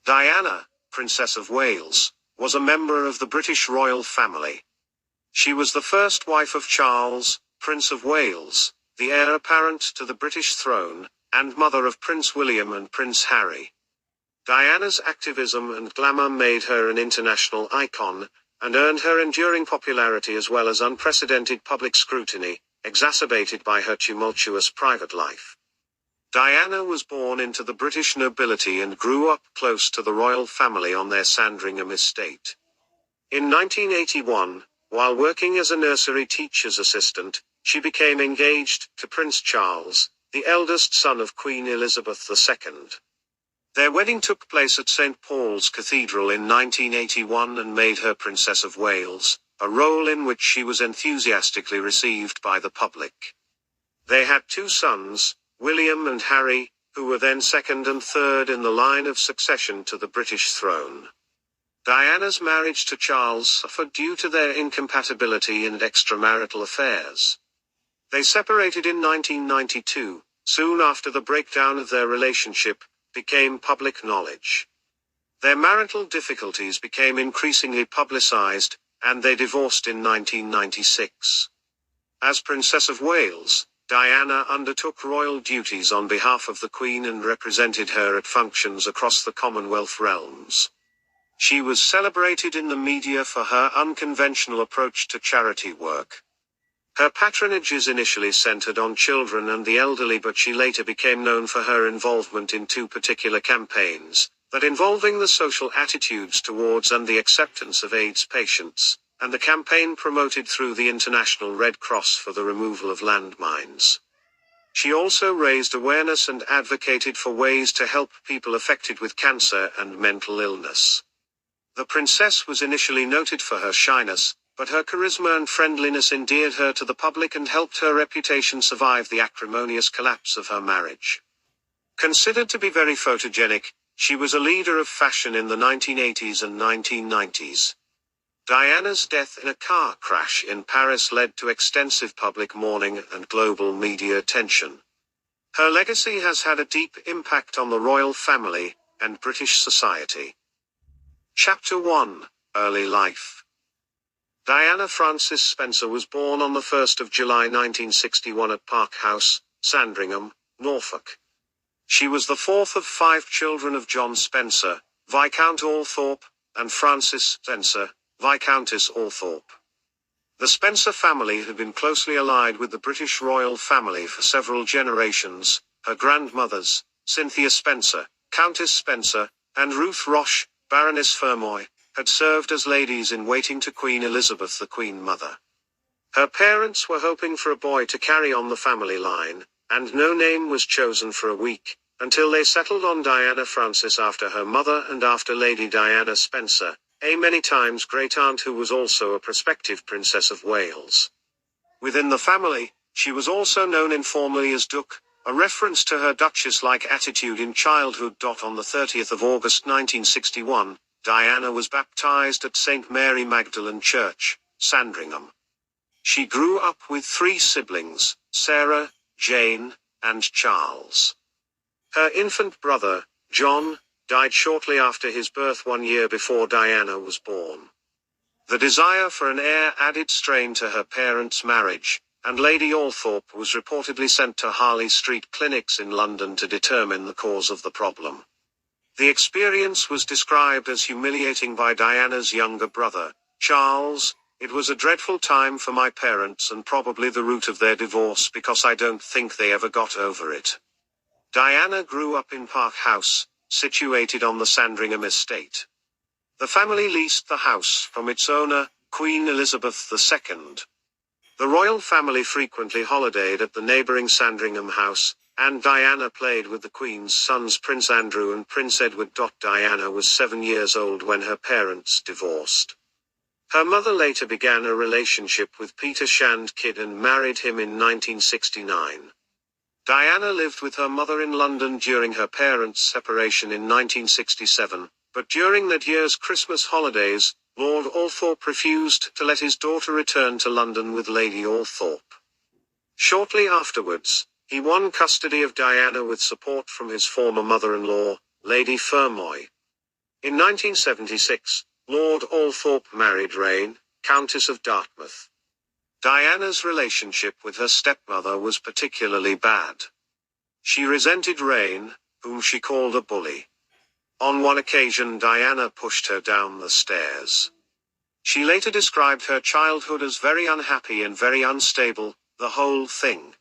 Diana, Princess of Wales, was a member of the British royal family. She was the first wife of Charles, Prince of Wales, the heir apparent to the British throne, and mother of Prince William and Prince Harry. Diana's activism and glamour made her an international icon, and earned her enduring popularity as well as unprecedented public scrutiny, exacerbated by her tumultuous private life. Diana was born into the British nobility and grew up close to the royal family on their Sandringham estate. In 1981, while working as a nursery teacher's assistant, she became engaged to Prince Charles, the eldest son of Queen Elizabeth II. Their wedding took place at St. Paul's Cathedral in 1981 and made her Princess of Wales, a role in which she was enthusiastically received by the public. They had two sons, William and Harry, who were then second and third in the line of succession to the British throne. Diana's marriage to Charles suffered due to their incompatibility and extramarital affairs. They separated in 1992, soon after the breakdown of their relationship became public knowledge. Their marital difficulties became increasingly publicized, and they divorced in 1996. As Princess of Wales, Diana undertook royal duties on behalf of the Queen and represented her at functions across the Commonwealth realms. She was celebrated in the media for her unconventional approach to charity work. Her patronage is initially centered on children and the elderly, but she later became known for her involvement in two particular campaigns, that involving the social attitudes towards and the acceptance of AIDS patients, and the campaign promoted through the International Red Cross for the removal of landmines. She also raised awareness and advocated for ways to help people affected with cancer and mental illness. The princess was initially noted for her shyness, but her charisma and friendliness endeared her to the public and helped her reputation survive the acrimonious collapse of her marriage. Considered to be very photogenic, she was a leader of fashion in the 1980s and 1990s. Diana's death in a car crash in Paris led to extensive public mourning and global media attention. Her legacy has had a deep impact on the royal family and British society. Chapter 1: Early Life. Diana Frances Spencer was born on the 1st of July 1961 at Park House, Sandringham, Norfolk. She was the fourth of 5 children of John Spencer, Viscount Althorpe, and Frances Spencer, Viscountess Althorpe. The Spencer family had been closely allied with the British royal family for several generations. Her grandmothers, Cynthia Spencer, Countess Spencer, and Ruth Roche, Baroness Fermoy, had served as ladies-in-waiting to Queen Elizabeth, the Queen Mother. Her parents were hoping for a boy to carry on the family line, and no name was chosen for a week, until they settled on Diana Frances after her mother and after Lady Diana Spencer, a many times great-aunt who was also a prospective Princess of Wales. Within the family, she was also known informally as Duke, a reference to her duchess-like attitude in childhood. On the 30th of August 1961, Diana was baptized at St. Mary Magdalene Church, Sandringham. She grew up with 3 siblings, Sarah, Jane, and Charles. Her infant brother, John, died shortly after his birth 1 year before Diana was born. The desire for an heir added strain to her parents' marriage, and Lady Althorpe was reportedly sent to Harley Street clinics in London to determine the cause of the problem. The experience was described as humiliating by Diana's younger brother, Charles. "It was a dreadful time for my parents and probably the root of their divorce because I don't think they ever got over it." Diana grew up in Park House, situated on the Sandringham estate. The family leased the house from its owner, Queen Elizabeth II. The royal family frequently holidayed at the neighboring Sandringham house, and Diana played with the Queen's sons Prince Andrew and Prince Edward. Diana was 7 years old when her parents divorced. Her mother later began a relationship with Peter Shand Kidd and married him in 1969. Diana lived with her mother in London during her parents' separation in 1967, but during that year's Christmas holidays, Lord Althorpe refused to let his daughter return to London with Lady Althorpe. Shortly afterwards, he won custody of Diana with support from his former mother-in-law, Lady Fermoy. In 1976, Lord Althorp married Rayne, Countess of Dartmouth. Diana's relationship with her stepmother was particularly bad. She resented Rayne, whom she called a bully. On one occasion Diana pushed her down the stairs. She later described her childhood as very unhappy and very unstable, the whole thing.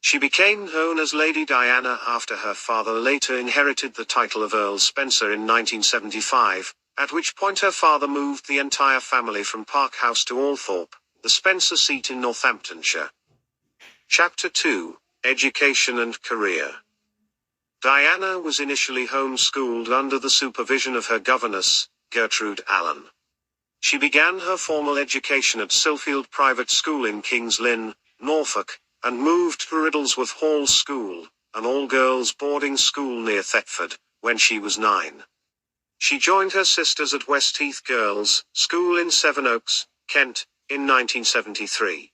She became known as Lady Diana after her father later inherited the title of Earl Spencer in 1975, at which point her father moved the entire family from Park House to Althorp, the Spencer seat in Northamptonshire. Chapter 2, Education and Career. Diana was initially homeschooled under the supervision of her governess, Gertrude Allen. She began her formal education at Silfield Private School in King's Lynn, Norfolk, and moved to Riddlesworth Hall School, an all-girls boarding school near Thetford, when she was 9. She joined her sisters at Westheath Girls' School in Sevenoaks, Kent, in 1973.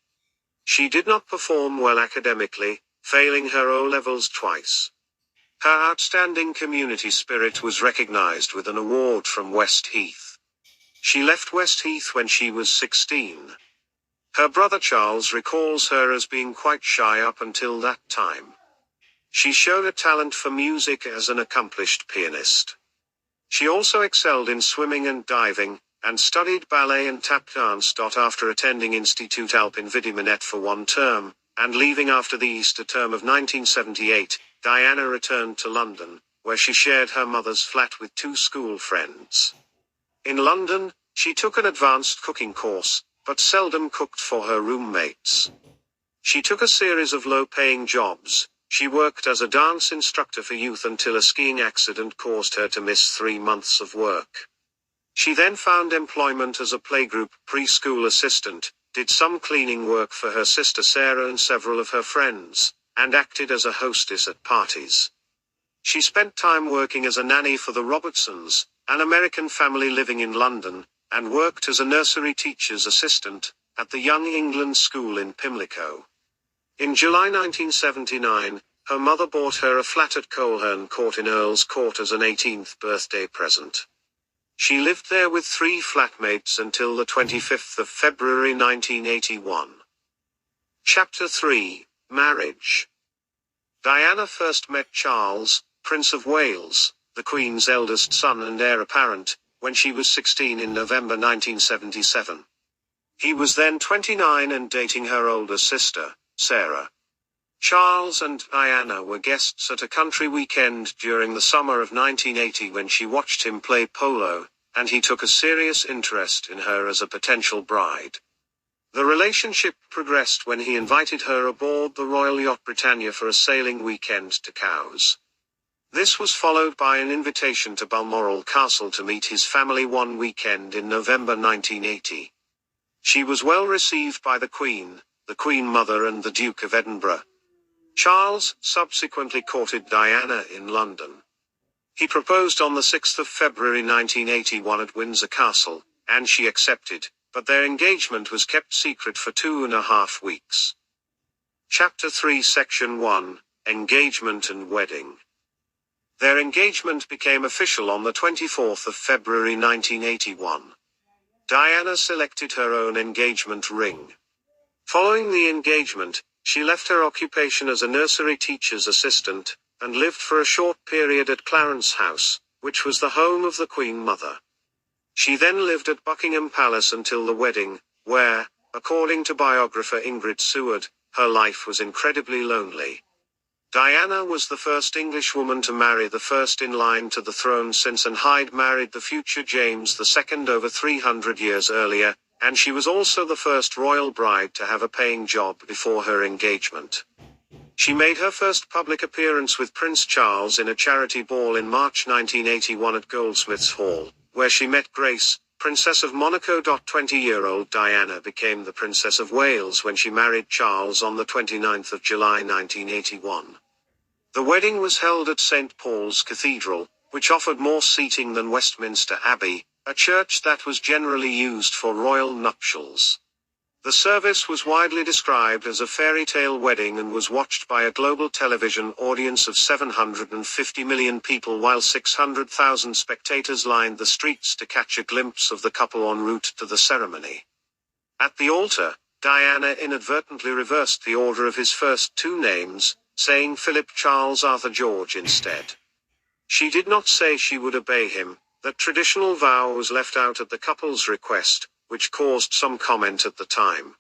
She did not perform well academically, failing her O-levels twice. Her outstanding community spirit was recognized with an award from Westheath. She left Westheath when she was 16. Her brother Charles recalls her as being quite shy up until that time. She showed a talent for music as an accomplished pianist. She also excelled in swimming and diving, and studied ballet and tap dance. After attending Institut Alpin Vidimanet for one term, and leaving after the Easter term of 1978, Diana returned to London, where she shared her mother's flat with 2 school friends. In London, she took an advanced cooking course, but seldom cooked for her roommates. She took a series of low-paying jobs. She worked as a dance instructor for youth until a skiing accident caused her to miss 3 months of work. She then found employment as a playgroup preschool assistant, did some cleaning work for her sister Sarah and several of her friends, and acted as a hostess at parties. She spent time working as a nanny for the Robertsons, an American family living in London, and worked as a nursery teacher's assistant at the Young England School in Pimlico. In July 1979, her mother bought her a flat at Coleherne Court in Earl's Court as an 18th birthday present. She lived there with 3 flatmates until the 25th of February 1981. Chapter 3, Marriage. Diana first met Charles, Prince of Wales, the Queen's eldest son and heir apparent, when she was 16 in November 1977. He was then 29 and dating her older sister, Sarah. Charles and Diana were guests at a country weekend during the summer of 1980 when she watched him play polo, and he took a serious interest in her as a potential bride. The relationship progressed when he invited her aboard the Royal Yacht Britannia for a sailing weekend to Cowes. This was followed by an invitation to Balmoral Castle to meet his family one weekend in November 1980. She was well received by the Queen Mother and the Duke of Edinburgh. Charles subsequently courted Diana in London. He proposed on the 6th of February 1981 at Windsor Castle, and she accepted, but their engagement was kept secret for 2.5 weeks. Chapter 3 Section 1, Engagement and Wedding. Their engagement became official on the 24th of February 1981. Diana selected her own engagement ring. Following the engagement, she left her occupation as a nursery teacher's assistant, and lived for a short period at Clarence House, which was the home of the Queen Mother. She then lived at Buckingham Palace until the wedding, where, according to biographer Ingrid Seward, her life was incredibly lonely. Diana was the first English woman to marry the first in line to the throne since Anne Hyde married the future James II over 300 years earlier, and she was also the first royal bride to have a paying job before her engagement. She made her first public appearance with Prince Charles in a charity ball in March 1981 at Goldsmiths Hall, where she met Grace, Princess of Monaco. 20-year-old Diana became the Princess of Wales when she married Charles on the 29th of July 1981. The wedding was held at St. Paul's Cathedral, which offered more seating than Westminster Abbey, a church that was generally used for royal nuptials. The service was widely described as a fairy tale wedding and was watched by a global television audience of 750 million people, while 600,000 spectators lined the streets to catch a glimpse of the couple en route to the ceremony. At the altar, Diana inadvertently reversed the order of his first two names, saying Philip Charles Arthur George instead. She did not say she would obey him. That traditional vow was left out at the couple's request, which caused some comment at the time.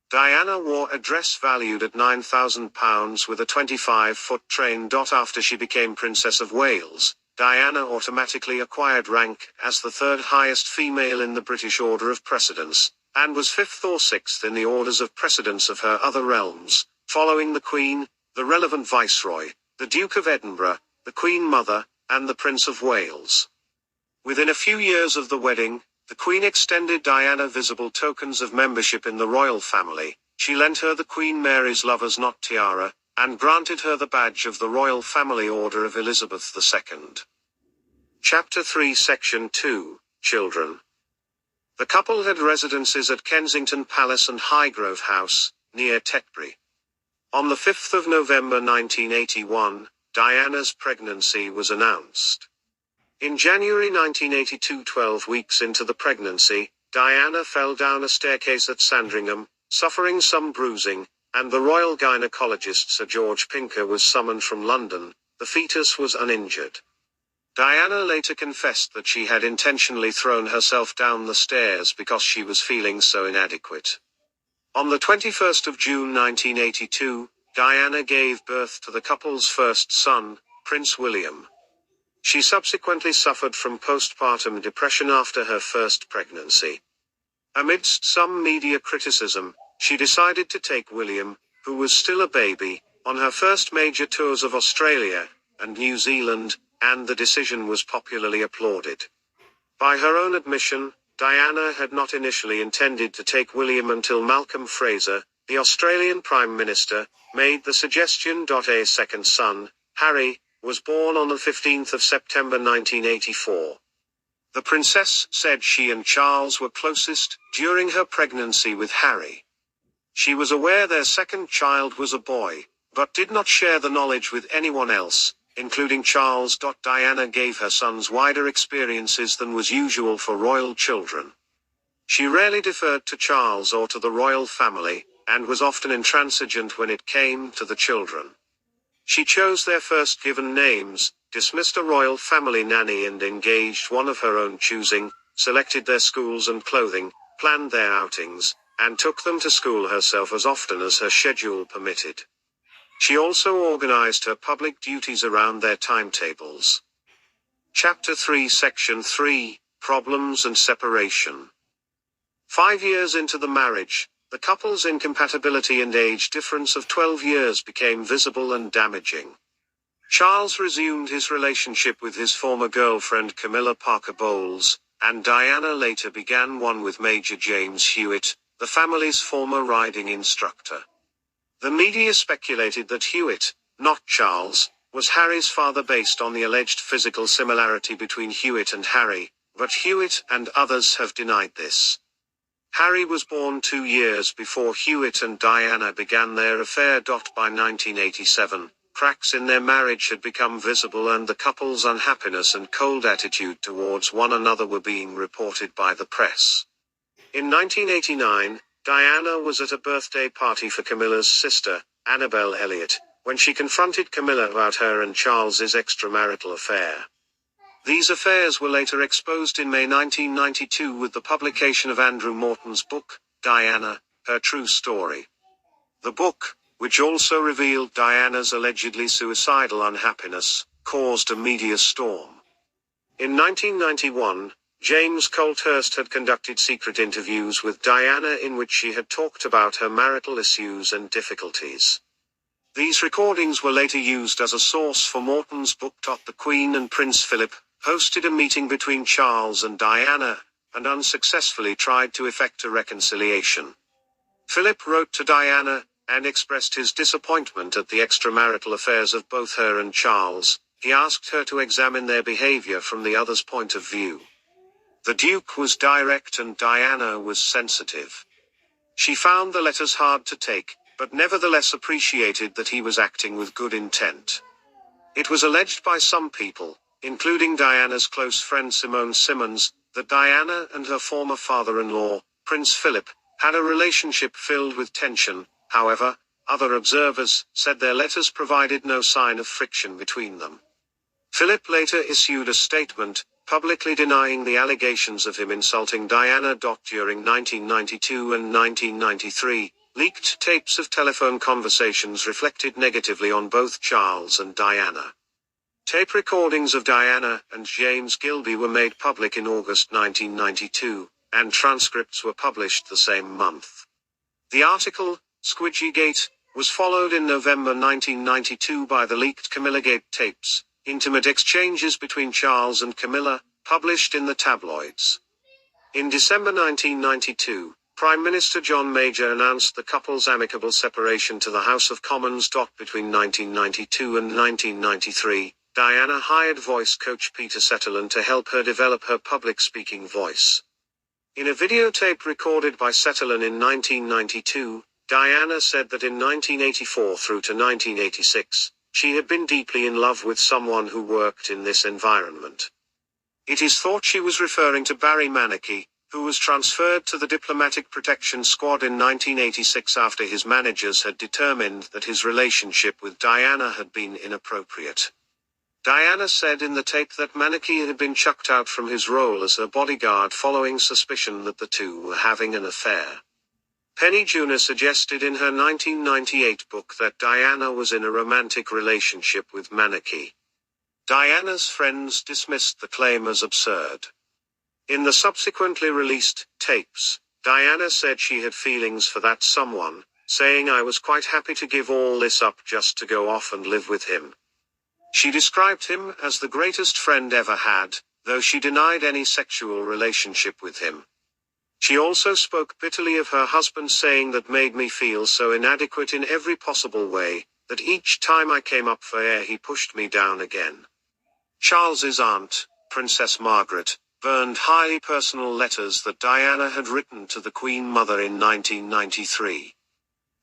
Diana wore a dress valued at £9,000 with a 25-foot train. After she became Princess of Wales, Diana automatically acquired rank as the third highest female in the British Order of Precedence, and was fifth or sixth in the orders of precedence of her other realms, following the Queen, the relevant Viceroy, the Duke of Edinburgh, the Queen Mother, and the Prince of Wales. Within a few years of the wedding, the Queen extended Diana visible tokens of membership in the royal family. She lent her the Queen Mary's Lover's Knot tiara, and granted her the badge of the Royal Family Order of Elizabeth II. Chapter 3 Section 2, Children. The couple had residences at Kensington Palace and Highgrove House, near Tetbury. On the 5th of November 1981, Diana's pregnancy was announced. In January 1982, 12 weeks into the pregnancy, Diana fell down a staircase at Sandringham, suffering some bruising, and the royal gynecologist Sir George Pinker was summoned from London. The fetus was uninjured. Diana later confessed that she had intentionally thrown herself down the stairs because she was feeling so inadequate. On the 21st of June 1982, Diana gave birth to the couple's first son, Prince William. She subsequently suffered from postpartum depression after her first pregnancy. Amidst some media criticism, she decided to take William, who was still a baby, on her first major tours of Australia and New Zealand, and the decision was popularly applauded. By her own admission, Diana had not initially intended to take William until Malcolm Fraser, the Australian Prime Minister, made the suggestion. A second son, Harry, was born on the 15th of September 1984. The princess said she and Charles were closest during her pregnancy with Harry. She was aware their second child was a boy, but did not share the knowledge with anyone else, including Charles. Diana gave her sons wider experiences than was usual for royal children. She rarely deferred to Charles or to the royal family, and was often intransigent when it came to the children. She chose their first given names, dismissed a royal family nanny and engaged one of her own choosing, selected their schools and clothing, planned their outings, and took them to school herself as often as her schedule permitted. She also organized her public duties around their timetables. Chapter 3 Section 3, Problems and Separation. 5 years into the marriage, the couple's incompatibility and age difference of 12 years became visible and damaging. Charles resumed his relationship with his former girlfriend Camilla Parker Bowles, and Diana later began one with Major James Hewitt, the family's former riding instructor. The media speculated that Hewitt, not Charles, was Harry's father based on the alleged physical similarity between Hewitt and Harry, but Hewitt and others have denied this. Harry was born 2 years before Hewitt and Diana began their affair. By 1987, cracks in their marriage had become visible and the couple's unhappiness and cold attitude towards one another were being reported by the press. In 1989, Diana was at a birthday party for Camilla's sister, Annabel Elliott, when she confronted Camilla about her and Charles's extramarital affair. These affairs were later exposed in May 1992 with the publication of Andrew Morton's book, Diana, Her True Story. The book, which also revealed Diana's allegedly suicidal unhappiness, caused a media storm. In 1991, James Colthurst had conducted secret interviews with Diana in which she had talked about her marital issues and difficulties. These recordings were later used as a source for Morton's book. The Queen and Prince Philip hosted a meeting between Charles and Diana, and unsuccessfully tried to effect a reconciliation. Philip wrote to Diana, and expressed his disappointment at the extramarital affairs of both her and Charles. He asked her to examine their behavior from the other's point of view. The Duke was direct and Diana was sensitive. She found the letters hard to take, but nevertheless appreciated that he was acting with good intent. It was alleged by some people, including Diana's close friend Simone Simmons, that Diana and her former father-in-law, Prince Philip, had a relationship filled with tension. However, other observers said their letters provided no sign of friction between them. Philip later issued a statement, publicly denying the allegations of him insulting Diana. During 1992 and 1993, leaked tapes of telephone conversations reflected negatively on both Charles and Diana. Tape recordings of Diana and James Gilby were made public in August 1992, and transcripts were published the same month. The article, Squidgygate, was followed in November 1992 by the leaked Camillagate tapes, intimate exchanges between Charles and Camilla, published in the tabloids. In December 1992, Prime Minister John Major announced the couple's amicable separation to the House of Commons. Between 1992 and 1993, Diana hired voice coach Peter Settleton to help her develop her public speaking voice. In a videotape recorded by Settleton in 1992, Diana said that in 1984 through to 1986, she had been deeply in love with someone who worked in this environment. It is thought she was referring to Barry Manaki, who was transferred to the Diplomatic Protection Squad in 1986 after his managers had determined that his relationship with Diana had been inappropriate. Diana said in the tape that Manaki had been chucked out from his role as her bodyguard following suspicion that the two were having an affair. Penny Junor suggested in her 1998 book that Diana was in a romantic relationship with Manaki. Diana's friends dismissed the claim as absurd. In the subsequently released tapes, Diana said she had feelings for that someone, saying, "I was quite happy to give all this up just to go off and live with him." She described him as the greatest friend ever had, though she denied any sexual relationship with him. She also spoke bitterly of her husband, saying that made me feel so inadequate in every possible way, that each time I came up for air he pushed me down again. Charles's aunt, Princess Margaret, burned highly personal letters that Diana had written to the Queen Mother in 1993.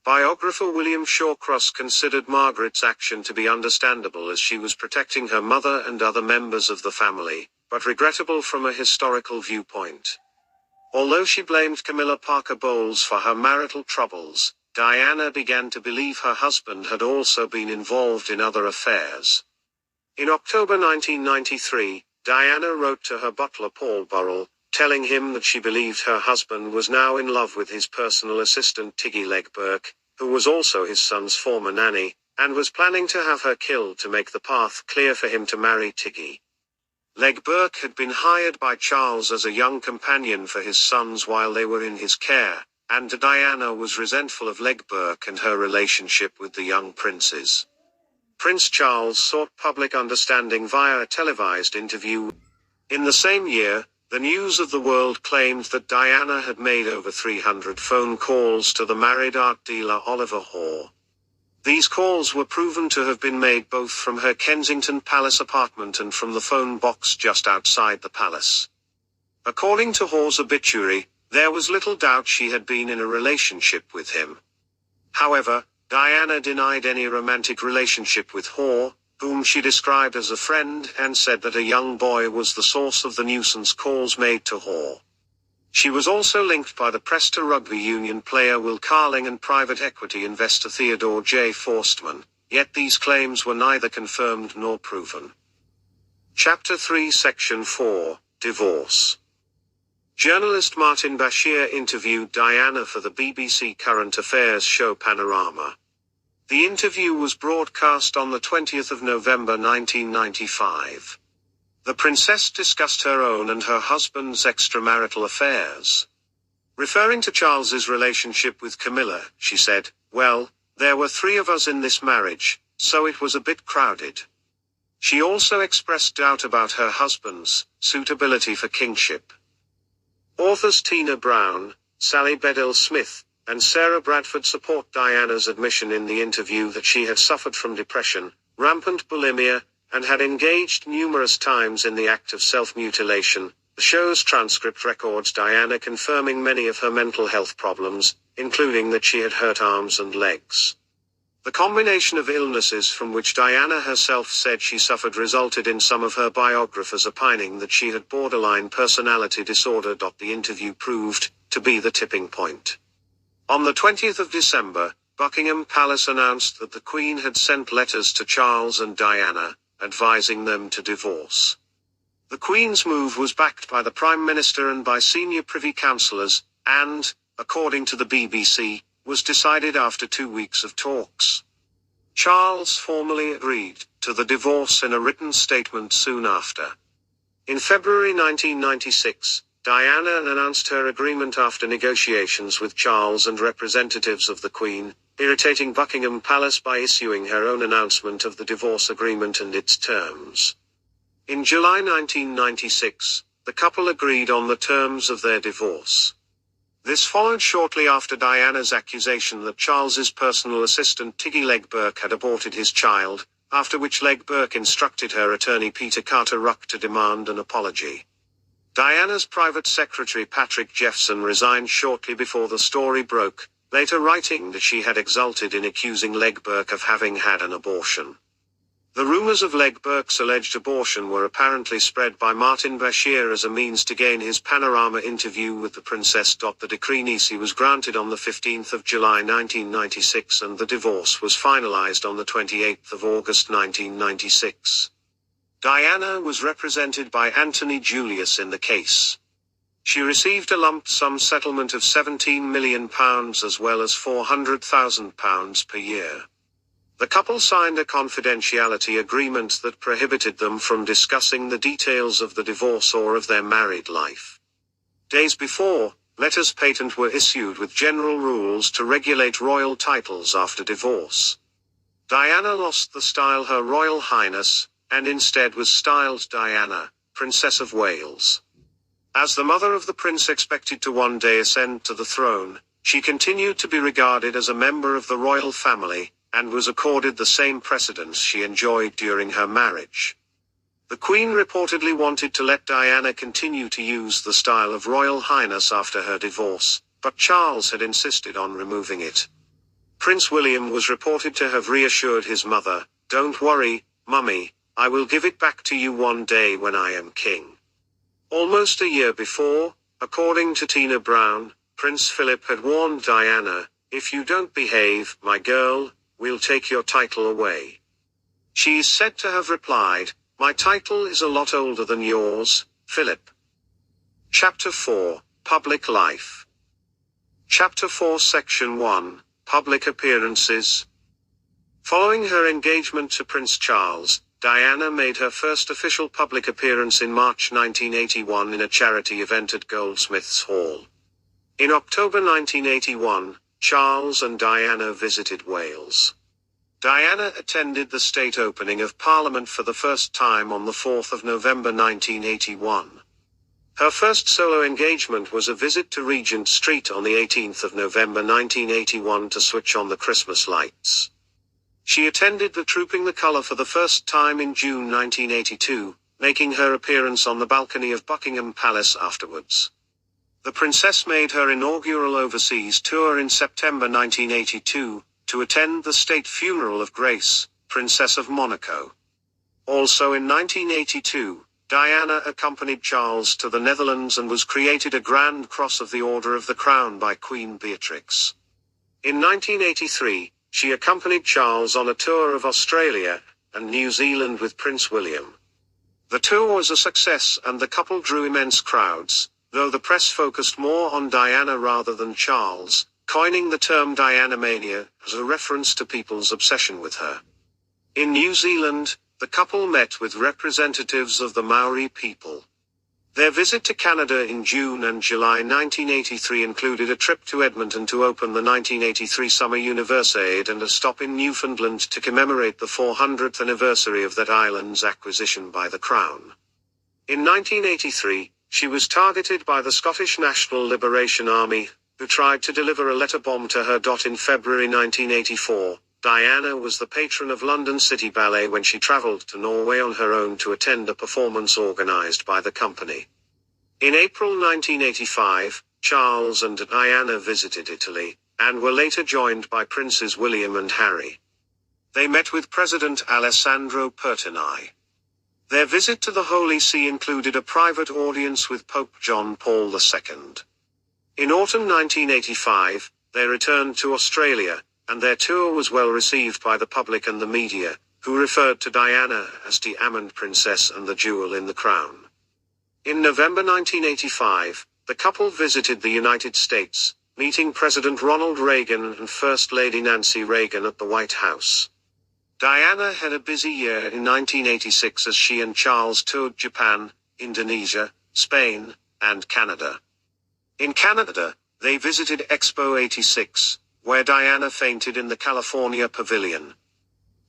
Biographer William Shawcross considered Margaret's action to be understandable as she was protecting her mother and other members of the family, but regrettable from a historical viewpoint. Although she blamed Camilla Parker Bowles for her marital troubles, Diana began to believe her husband had also been involved in other affairs. In October 1993, Diana wrote to her butler Paul Burrell, telling him that she believed her husband was now in love with his personal assistant Tiggy Legburke, who was also his son's former nanny, and was planning to have her killed to make the path clear for him to marry Tiggy. Legburke had been hired by Charles as a young companion for his sons while they were in his care, and Diana was resentful of Legburke and her relationship with the young princes. Prince Charles sought public understanding via a televised interview. In the same year, the News of the World claimed that Diana had made over 300 phone calls to the married art dealer Oliver Hoare. These calls were proven to have been made both from her Kensington Palace apartment and from the phone box just outside the palace. According to Hoare's obituary, there was little doubt she had been in a relationship with him. However, Diana denied any romantic relationship with Hoare, whom she described as a friend, and said that a young boy was the source of the nuisance calls made to Hoare. She was also linked by the Presta rugby union player Will Carling and private equity investor Theodore J. Forstmann, yet these claims were neither confirmed nor proven. Chapter 3 Section 4, Divorce. Journalist Martin Bashir interviewed Diana for the BBC Current Affairs show Panorama. The interview was broadcast on the 20th of November 1995. The princess discussed her own and her husband's extramarital affairs. Referring to Charles's relationship with Camilla, she said, "Well, there were 3 of us in this marriage, so it was a bit crowded." She also expressed doubt about her husband's suitability for kingship. Authors Tina Brown, Sally Bedell-Smith, and Sarah Bradford support Diana's admission in the interview that she had suffered from depression, rampant bulimia, and had engaged numerous times in the act of self-mutilation, The show's transcript records Diana confirming many of her mental health problems, including that she had hurt arms and legs. The combination of illnesses from which Diana herself said she suffered resulted in some of her biographers opining that she had borderline personality disorder. The interview proved to be the tipping point. On the 20th of December, Buckingham Palace announced that the Queen had sent letters to Charles and Diana, advising them to divorce. The Queen's move was backed by the Prime Minister and by senior Privy Councillors, and, according to the BBC, was decided after 2 weeks of talks. Charles formally agreed to the divorce in a written statement soon after. In February 1996, Diana announced her agreement after negotiations with Charles and representatives of the Queen, irritating Buckingham Palace by issuing her own announcement of the divorce agreement and its terms. In July 1996, the couple agreed on the terms of their divorce. This followed shortly after Diana's accusation that Charles's personal assistant Tiggy Legburke had aborted his child, after which Legburke instructed her attorney Peter Carter-Ruck to demand an apology. Diana's private secretary Patrick Jeffson resigned shortly before the story broke, later writing that she had exulted in accusing Legburke of having had an abortion. The rumors of Legburke's alleged abortion were apparently spread by Martin Bashir as a means to gain his Panorama interview with the princess. The decree nisi was granted on the 15th of July 1996 and the divorce was finalized on the 28th of August 1996. Diana was represented by Anthony Julius in the case. She received a lump sum settlement of £17 million as well as £400,000 per year. The couple signed a confidentiality agreement that prohibited them from discussing the details of the divorce or of their married life. Days before, letters patent were issued with general rules to regulate royal titles after divorce. Diana lost the style Her Royal Highness, and instead was styled Diana, Princess of Wales. As the mother of the prince expected to one day ascend to the throne, she continued to be regarded as a member of the royal family, and was accorded the same precedence she enjoyed during her marriage. The Queen reportedly wanted to let Diana continue to use the style of Royal Highness after her divorce, but Charles had insisted on removing it. Prince William was reported to have reassured his mother, "Don't worry, Mummy, I will give it back to you one day when I am king." Almost a year before, according to Tina Brown, Prince Philip had warned Diana, "If you don't behave, my girl, we'll take your title away." She is said to have replied, "My title is a lot older than yours, Philip." Chapter 4, Public Life. Chapter 4 Section 1, Public Appearances. Following her engagement to Prince Charles, Diana made her first official public appearance in March 1981 in a charity event at Goldsmiths Hall. In October 1981, Charles and Diana visited Wales. Diana attended the state opening of Parliament for the first time on the 4th of November 1981. Her first solo engagement was a visit to Regent Street on the 18th of November 1981 to switch on the Christmas lights. She attended the Trooping the Colour for the first time in June 1982, making her appearance on the balcony of Buckingham Palace afterwards. The princess made her inaugural overseas tour in September 1982, to attend the state funeral of Grace, Princess of Monaco. Also in 1982, Diana accompanied Charles to the Netherlands and was created a Grand Cross of the Order of the Crown by Queen Beatrix. In 1983, she accompanied Charles on a tour of Australia and New Zealand with Prince William. The tour was a success and the couple drew immense crowds, though the press focused more on Diana rather than Charles, coining the term Diana-mania as a reference to people's obsession with her. In New Zealand, the couple met with representatives of the Maori people. Their visit to Canada in June and July 1983 included a trip to Edmonton to open the 1983 Summer Universiade and a stop in Newfoundland to commemorate the 400th anniversary of that island's acquisition by the Crown. In 1983, she was targeted by the Scottish National Liberation Army, who tried to deliver a letter bomb to her. In February 1984, Diana was the patron of London City Ballet when she travelled to Norway on her own to attend a performance organised by the company. In April 1985, Charles and Diana visited Italy, and were later joined by Princes William and Harry. They met with President Alessandro Pertini. Their visit to the Holy See included a private audience with Pope John Paul II. In autumn 1985, they returned to Australia, and their tour was well received by the public and the media, who referred to Diana as Diamond Princess and the jewel in the crown. In November 1985, the couple visited the United States, meeting President Ronald Reagan and First Lady Nancy Reagan at the White House. Diana had a busy year in 1986 as she and Charles toured Japan, Indonesia, Spain, and Canada. In Canada, they visited Expo 86, where Diana fainted in the California Pavilion.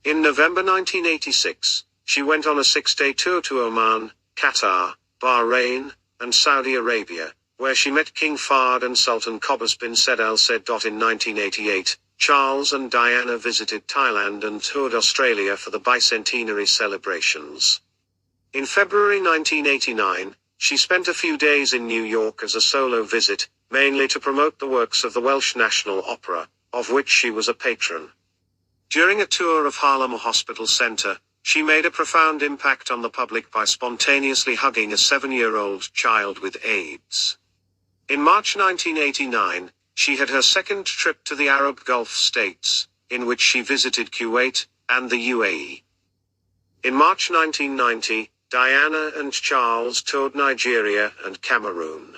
In November 1986, she went on a 6-day tour to Oman, Qatar, Bahrain, and Saudi Arabia, where she met King Fahd and Sultan Qobus bin Said Al Said. In 1988, Charles and Diana visited Thailand and toured Australia for the bicentenary celebrations. In February 1989, she spent a few days in New York as a solo visit, mainly to promote the works of the Welsh National Opera, of which she was a patron. During a tour of Harlem Hospital Center, she made a profound impact on the public by spontaneously hugging a 7-year-old child with AIDS. In March 1989, she had her second trip to the Arab Gulf states, in which she visited Kuwait and the UAE. In March 1990, Diana and Charles toured Nigeria and Cameroon.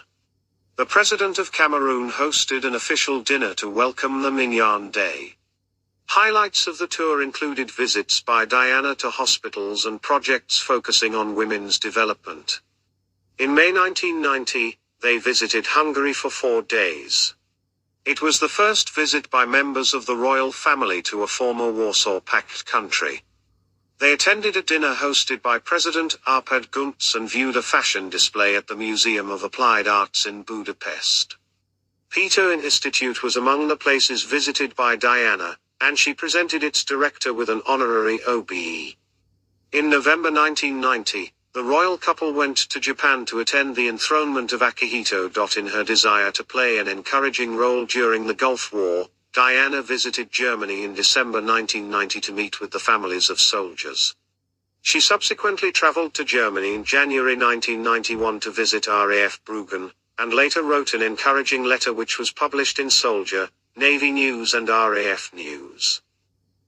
The president of Cameroon hosted an official dinner to welcome the Minyan Day. Highlights of the tour included visits by Diana to hospitals and projects focusing on women's development. In May 1990, they visited Hungary for 4 days. It was the first visit by members of the royal family to a former Warsaw Pact country. They attended a dinner hosted by President Arpad Gunts and viewed a fashion display at the Museum of Applied Arts in Budapest. Peter Institute was among the places visited by Diana, and she presented its director with an honorary OBE. In November 1990, the royal couple went to Japan to attend the enthronement of Akihito. In her desire to play an encouraging role during the Gulf War, Diana visited Germany in December 1990 to meet with the families of soldiers. She subsequently traveled to Germany in January 1991 to visit RAF Bruggen, and later wrote an encouraging letter which was published in Soldier, Navy News and RAF News.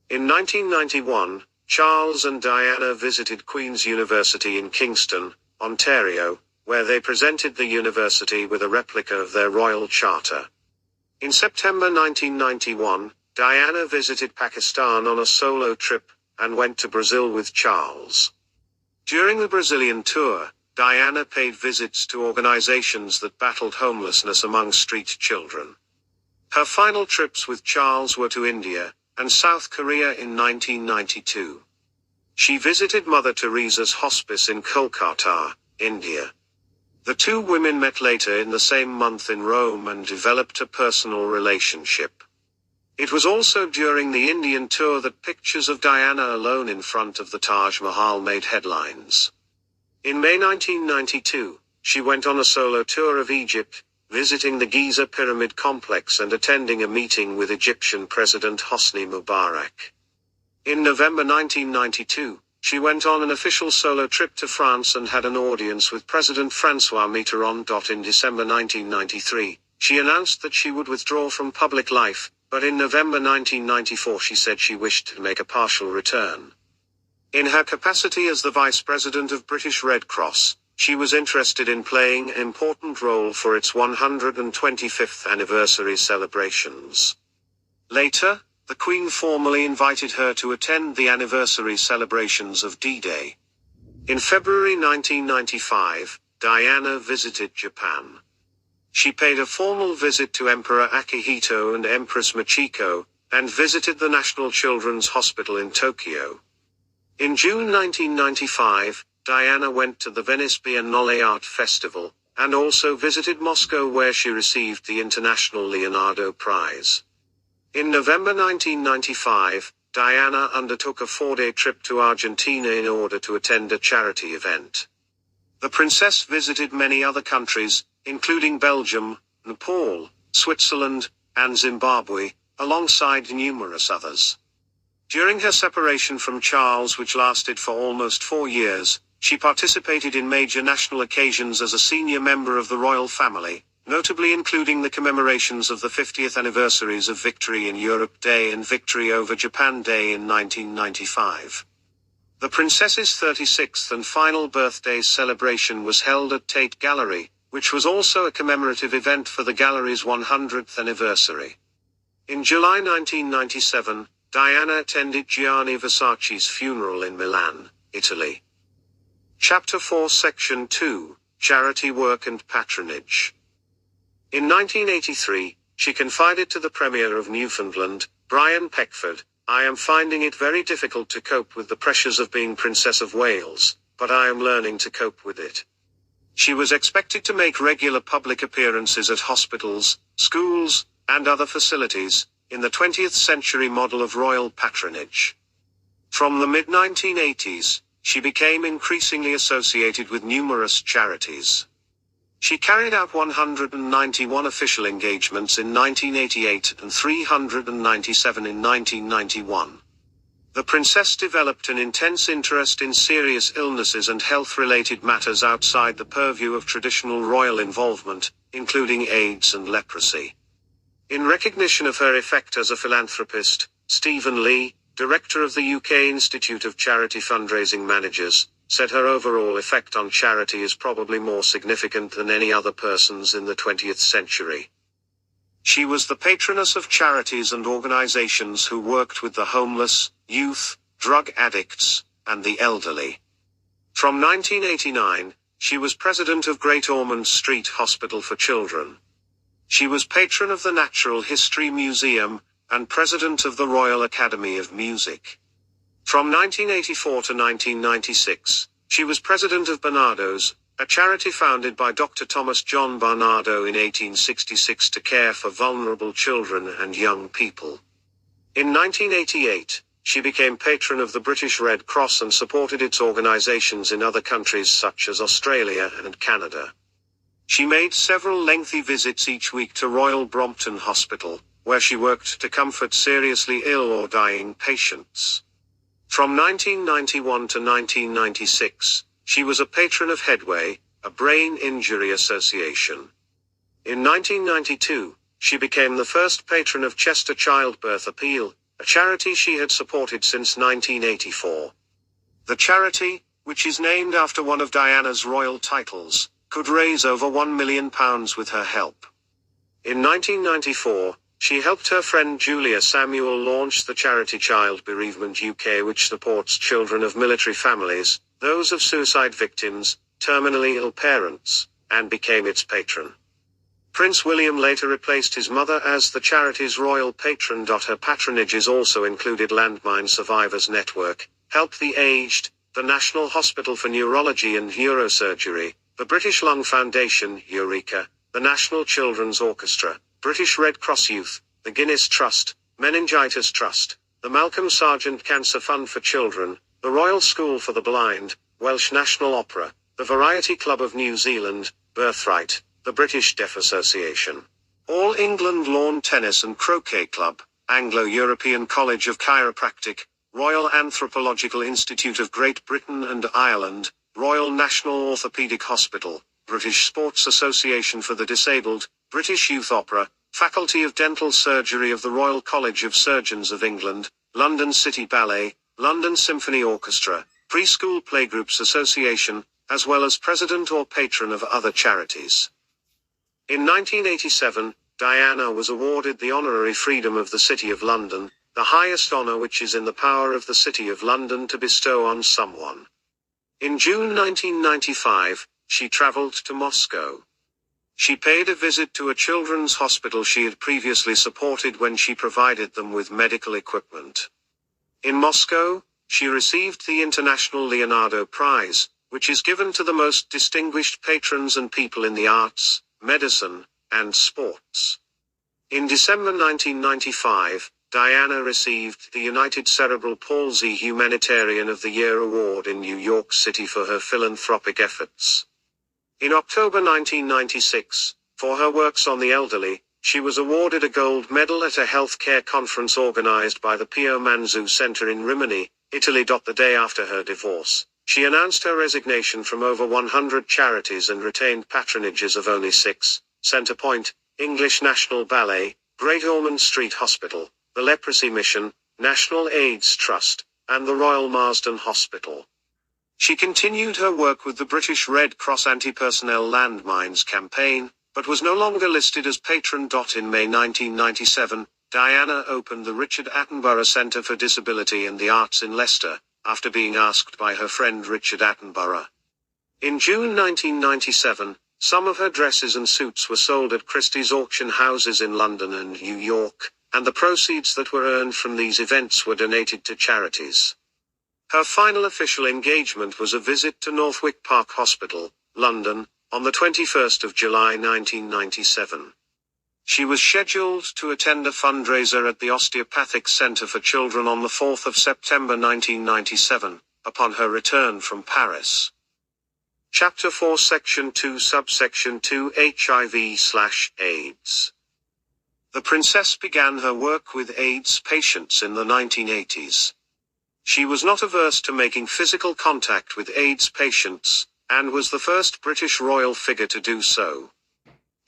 In 1991, Charles and Diana visited Queen's University in Kingston, Ontario, where they presented the university with a replica of their royal charter. In September 1991, Diana visited Pakistan on a solo trip, and went to Brazil with Charles. During the Brazilian tour, Diana paid visits to organizations that battled homelessness among street children. Her final trips with Charles were to India and South Korea in 1992. She visited Mother Teresa's hospice in Kolkata, India. The two women met later in the same month in Rome and developed a personal relationship. It was also during the Indian tour that pictures of Diana alone in front of the Taj Mahal made headlines. In May 1992, she went on a solo tour of Egypt, visiting the Giza Pyramid Complex and attending a meeting with Egyptian President Hosni Mubarak. In November 1992, she went on an official solo trip to France and had an audience with President François Mitterrand. In December 1993, she announced that she would withdraw from public life, but in November 1994 she said she wished to make a partial return. In her capacity as the Vice President of British Red Cross, she was interested in playing an important role for its 125th anniversary celebrations. Later, the Queen formally invited her to attend the anniversary celebrations of D-Day. In February 1995, Diana visited Japan. She paid a formal visit to Emperor Akihito and Empress Michiko, and visited the National Children's Hospital in Tokyo. In June 1995, Diana went to the Venice Biennale Art Festival, and also visited Moscow where she received the International Leonardo Prize. In November 1995, Diana undertook a 4-day trip to Argentina in order to attend a charity event. The princess visited many other countries, including Belgium, Nepal, Switzerland, and Zimbabwe, alongside numerous others. During her separation from Charles, which lasted for almost 4 years, she participated in major national occasions as a senior member of the royal family, notably including the commemorations of the 50th anniversaries of Victory in Europe Day and Victory over Japan Day in 1995. The princess's 36th and final birthday celebration was held at Tate Gallery, which was also a commemorative event for the gallery's 100th anniversary. In July 1997, Diana attended Gianni Versace's funeral in Milan, Italy. Chapter 4 Section 2, Charity Work and Patronage. In 1983, she confided to the Premier of Newfoundland, Brian Peckford, "I am finding it very difficult to cope with the pressures of being Princess of Wales, but I am learning to cope with it." She was expected to make regular public appearances at hospitals, schools, and other facilities, in the 20th century model of royal patronage. From the mid-1980s, she became increasingly associated with numerous charities. She carried out 191 official engagements in 1988 and 397 in 1991. The princess developed an intense interest in serious illnesses and health-related matters outside the purview of traditional royal involvement, including AIDS and leprosy. In recognition of her effect as a philanthropist, Stephen Lee, director of the UK Institute of Charity Fundraising Managers, said her overall effect on charity is probably more significant than any other person's in the 20th century. She was the patroness of charities and organizations who worked with the homeless, youth, drug addicts, and the elderly. From 1989, she was president of Great Ormond Street Hospital for Children. She was patron of the Natural History Museum, and president of the Royal Academy of Music. From 1984 to 1996, she was president of Barnardo's, a charity founded by Dr. Thomas John Barnardo in 1866 to care for vulnerable children and young people. In 1988, she became patron of the British Red Cross and supported its organizations in other countries such as Australia and Canada. She made several lengthy visits each week to Royal Brompton Hospital, where she worked to comfort seriously ill or dying patients. From 1991 to 1996, she was a patron of Headway, a brain injury association. In 1992, she became the first patron of Chester Childbirth Appeal, a charity she had supported since 1984. The charity, which is named after one of Diana's royal titles, could raise over £1 million with her help. In 1994, she helped her friend Julia Samuel launch the charity Child Bereavement UK, which supports children of military families, those of suicide victims, terminally ill parents, and became its patron. Prince William later replaced his mother as the charity's royal patron. Her patronages also included Landmine Survivors Network, Help the Aged, the National Hospital for Neurology and Neurosurgery, the British Lung Foundation, Eureka, the National Children's Orchestra, British Red Cross Youth, the Guinness Trust, Meningitis Trust, the Malcolm Sargent Cancer Fund for Children, the Royal School for the Blind, Welsh National Opera, the Variety Club of New Zealand, Birthright, the British Deaf Association, All England Lawn Tennis and Croquet Club, Anglo-European College of Chiropractic, Royal Anthropological Institute of Great Britain and Ireland, Royal National Orthopaedic Hospital, British Sports Association for the Disabled, British Youth Opera, Faculty of Dental Surgery of the Royal College of Surgeons of England, London City Ballet, London Symphony Orchestra, Preschool Playgroups Association, as well as president or patron of other charities. In 1987, Diana was awarded the Honorary Freedom of the City of London, the highest honour which is in the power of the City of London to bestow on someone. In June 1995, she travelled to Moscow. She paid a visit to a children's hospital she had previously supported when she provided them with medical equipment. In Moscow, she received the International Leonardo Prize, which is given to the most distinguished patrons and people in the arts, medicine, and sports. In December 1995, Diana received the United Cerebral Palsy Humanitarian of the Year Award in New York City for her philanthropic efforts. In October 1996, for her works on the elderly, she was awarded a gold medal at a healthcare conference organized by the Pio Manzu Center in Rimini, Italy. The day after her divorce, she announced her resignation from over 100 charities and retained patronages of only 6, Centrepoint, English National Ballet, Great Ormond Street Hospital, the Leprosy Mission, National AIDS Trust, and the Royal Marsden Hospital. She continued her work with the British Red Cross anti-personnel landmines campaign, but was no longer listed as patron. In May 1997, Diana opened the Richard Attenborough Centre for Disability and the Arts in Leicester, after being asked by her friend Richard Attenborough. In June 1997, some of her dresses and suits were sold at Christie's auction houses in London and New York, and the proceeds that were earned from these events were donated to charities. Her final official engagement was a visit to Northwick Park Hospital, London, on the 21st of July 1997. She was scheduled to attend a fundraiser at the Osteopathic Centre for Children on the 4th of September 1997, upon her return from Paris. Chapter 4 Section 2 Subsection 2 HIV/AIDS. The princess began her work with AIDS patients in the 1980s. She was not averse to making physical contact with AIDS patients, and was the first British royal figure to do so.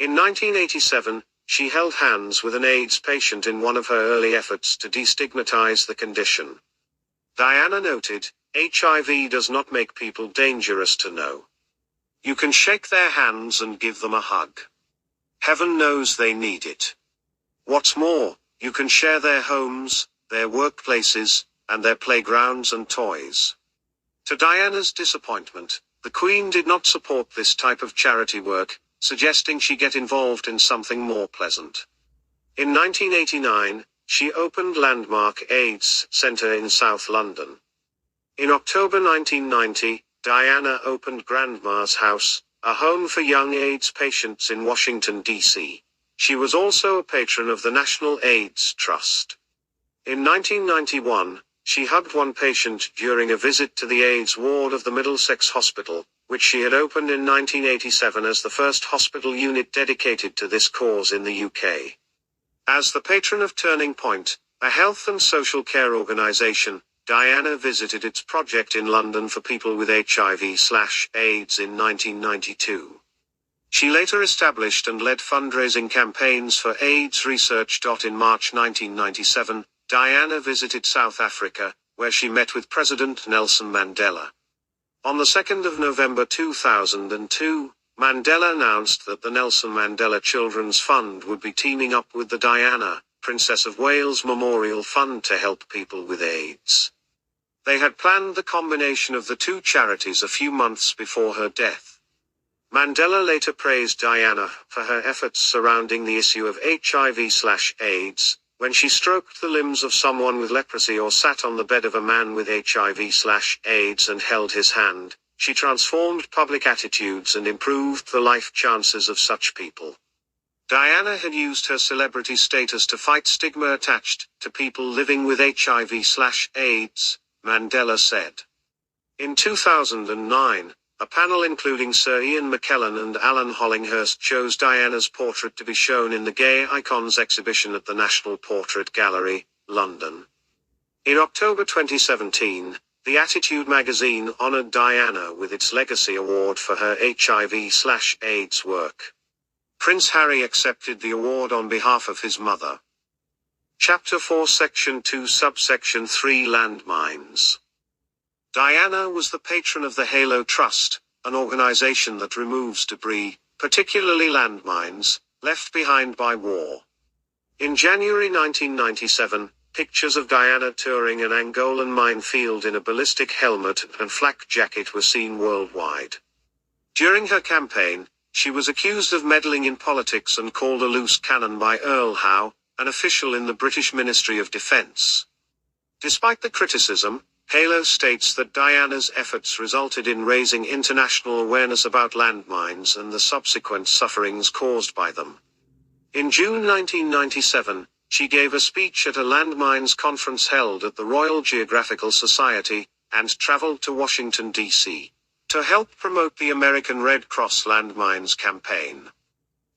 In 1987, she held hands with an AIDS patient in one of her early efforts to destigmatize the condition. Diana noted, "HIV does not make people dangerous to know. You can shake their hands and give them a hug. Heaven knows they need it. What's more, you can share their homes, their workplaces, and their playgrounds and toys." To Diana's disappointment, the Queen did not support this type of charity work, suggesting she get involved in something more pleasant. In 1989, she opened Landmark AIDS Centre in South London. In October 1990, Diana opened Grandma's House, a home for young AIDS patients in Washington, D.C. She was also a patron of the National AIDS Trust. In 1991, she hugged one patient during a visit to the AIDS ward of the Middlesex Hospital, which she had opened in 1987 as the first hospital unit dedicated to this cause in the UK. As the patron of Turning Point, a health and social care organisation, Diana visited its project in London for people with HIV/AIDS in 1992. She later established and led fundraising campaigns for AIDS research. In March 1997, Diana visited South Africa, where she met with President Nelson Mandela. On the 2nd of November 2002, Mandela announced that the Nelson Mandela Children's Fund would be teaming up with the Diana, Princess of Wales Memorial Fund to help people with AIDS. They had planned the combination of the two charities a few months before her death. Mandela later praised Diana for her efforts surrounding the issue of HIV/AIDS, when she stroked the limbs of someone with leprosy or sat on the bed of a man with HIV/AIDS and held his hand. She transformed public attitudes and improved the life chances of such people. Diana had used her celebrity status to fight stigma attached to people living with HIV/AIDS, Mandela said. In 2009, a panel including Sir Ian McKellen and Alan Hollinghurst chose Diana's portrait to be shown in the Gay Icons exhibition at the National Portrait Gallery, London. In October 2017, The Attitude magazine honoured Diana with its Legacy Award for her HIV/AIDS work. Prince Harry accepted the award on behalf of his mother. Chapter 4 Section 2 Subsection 3 Landmines. Diana was the patron of the Halo Trust, an organization that removes debris, particularly landmines, left behind by war. In January 1997, pictures of Diana touring an Angolan minefield in a ballistic helmet and flak jacket were seen worldwide. During her campaign, she was accused of meddling in politics and called a loose cannon by Earl Howe, an official in the British Ministry of Defence. Despite the criticism, Halo states that Diana's efforts resulted in raising international awareness about landmines and the subsequent sufferings caused by them. In June 1997, she gave a speech at a landmines conference held at the Royal Geographical Society, and travelled to Washington, D.C. to help promote the American Red Cross Landmines campaign.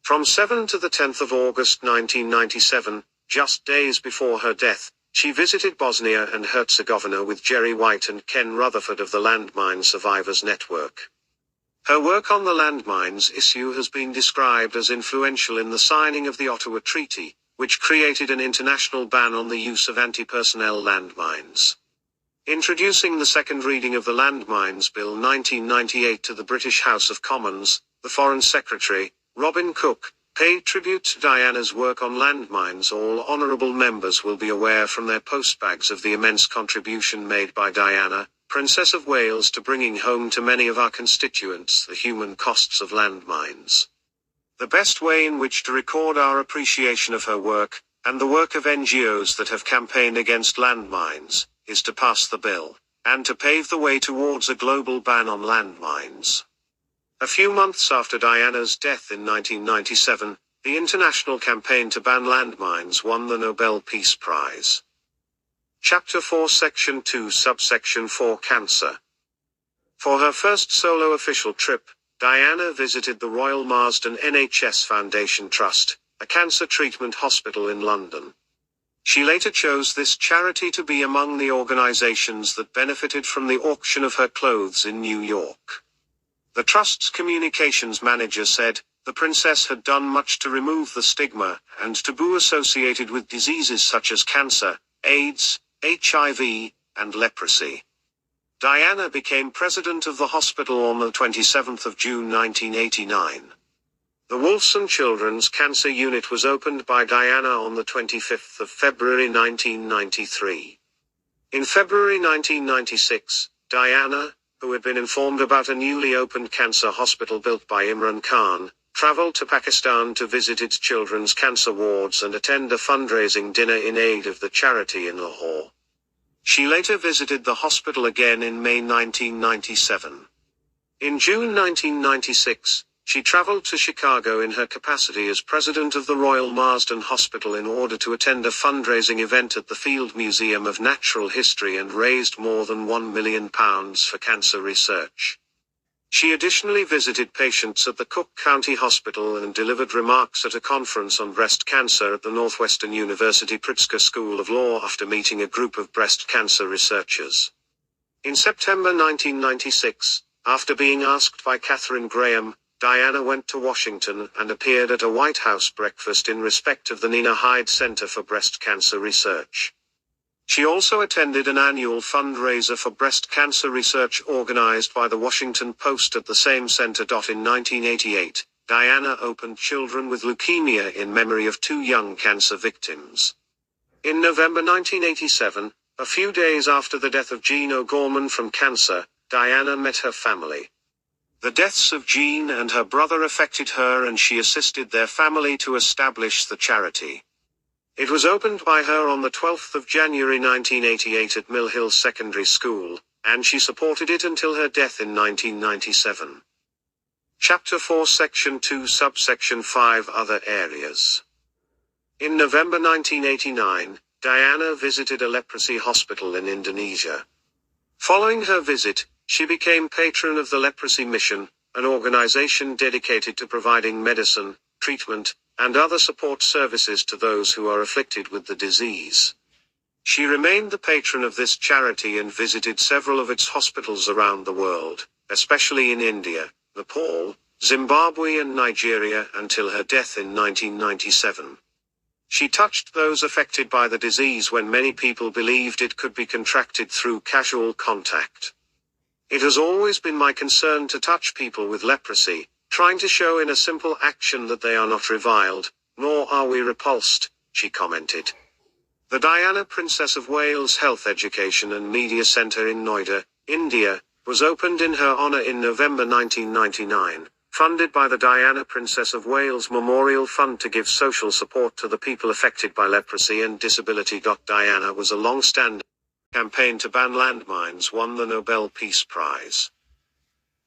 From 7 to the 10th of August 1997, just days before her death, she visited Bosnia and Herzegovina with Jerry White and Ken Rutherford of the Landmine Survivors Network. Her work on the landmines issue has been described as influential in the signing of the Ottawa Treaty, which created an international ban on the use of anti-personnel landmines. Introducing the second reading of the Landmines Bill 1998 to the British House of Commons, the Foreign Secretary, Robin Cook, paid tribute to Diana's work on landmines. All honourable members will be aware from their postbags of the immense contribution made by Diana, Princess of Wales, to bringing home to many of our constituents the human costs of landmines. The best way in which to record our appreciation of her work, and the work of NGOs that have campaigned against landmines, is to pass the bill, and to pave the way towards a global ban on landmines. A few months after Diana's death in 1997, the international campaign to ban landmines won the Nobel Peace Prize. Chapter 4 Section 2 Subsection 4 Cancer. For her first solo official trip, Diana visited the Royal Marsden NHS Foundation Trust, a cancer treatment hospital in London. She later chose this charity to be among the organizations that benefited from the auction of her clothes in New York. The Trust's communications manager said, the princess had done much to remove the stigma and taboo associated with diseases such as cancer, AIDS, HIV, and leprosy. Diana became president of the hospital on the 27th of June 1989. The Wolfson Children's Cancer Unit was opened by Diana on the 25th of February 1993. In February 1996, Diana, who had been informed about a newly opened cancer hospital built by Imran Khan, traveled to Pakistan to visit its children's cancer wards and attend a fundraising dinner in aid of the charity in Lahore. She later visited the hospital again in May 1997. In June 1996, she traveled to Chicago in her capacity as president of the Royal Marsden Hospital in order to attend a fundraising event at the Field Museum of Natural History and raised more than £1 million for cancer research. She additionally visited patients at the Cook County Hospital and delivered remarks at a conference on breast cancer at the Northwestern University Pritzker School of Law after meeting a group of breast cancer researchers. In September 1996, after being asked by Katharine Graham, Diana went to Washington and appeared at a White House breakfast in respect of the Nina Hyde Center for Breast Cancer Research. She also attended an annual fundraiser for breast cancer research organized by the Washington Post at the same center. In 1988, Diana opened Children with Leukemia in memory of 2 young cancer victims. In November 1987, a few days after the death of Jean O'Gorman from cancer, Diana met her family. The deaths of Jean and her brother affected her, and she assisted their family to establish the charity. It was opened by her on the 12th of January 1988 at Mill Hill Secondary School, and she supported it until her death in 1997. Chapter 4 Section 2 Subsection 5 Other Areas. In November 1989, Diana visited a leprosy hospital in Indonesia. Following her visit, she became patron of the Leprosy Mission, an organization dedicated to providing medicine, treatment, and other support services to those who are afflicted with the disease. She remained the patron of this charity and visited several of its hospitals around the world, especially in India, Nepal, Zimbabwe and Nigeria until her death in 1997. She touched those affected by the disease when many people believed it could be contracted through casual contact. It has always been my concern to touch people with leprosy, trying to show in a simple action that they are not reviled, nor are we repulsed, she commented. The Diana Princess of Wales Health Education and Media Centre in Noida, India, was opened in her honour in November 1999, funded by the Diana Princess of Wales Memorial Fund to give social support to the people affected by leprosy and disability. Diana was a long-standing campaign to ban landmines won the Nobel Peace Prize.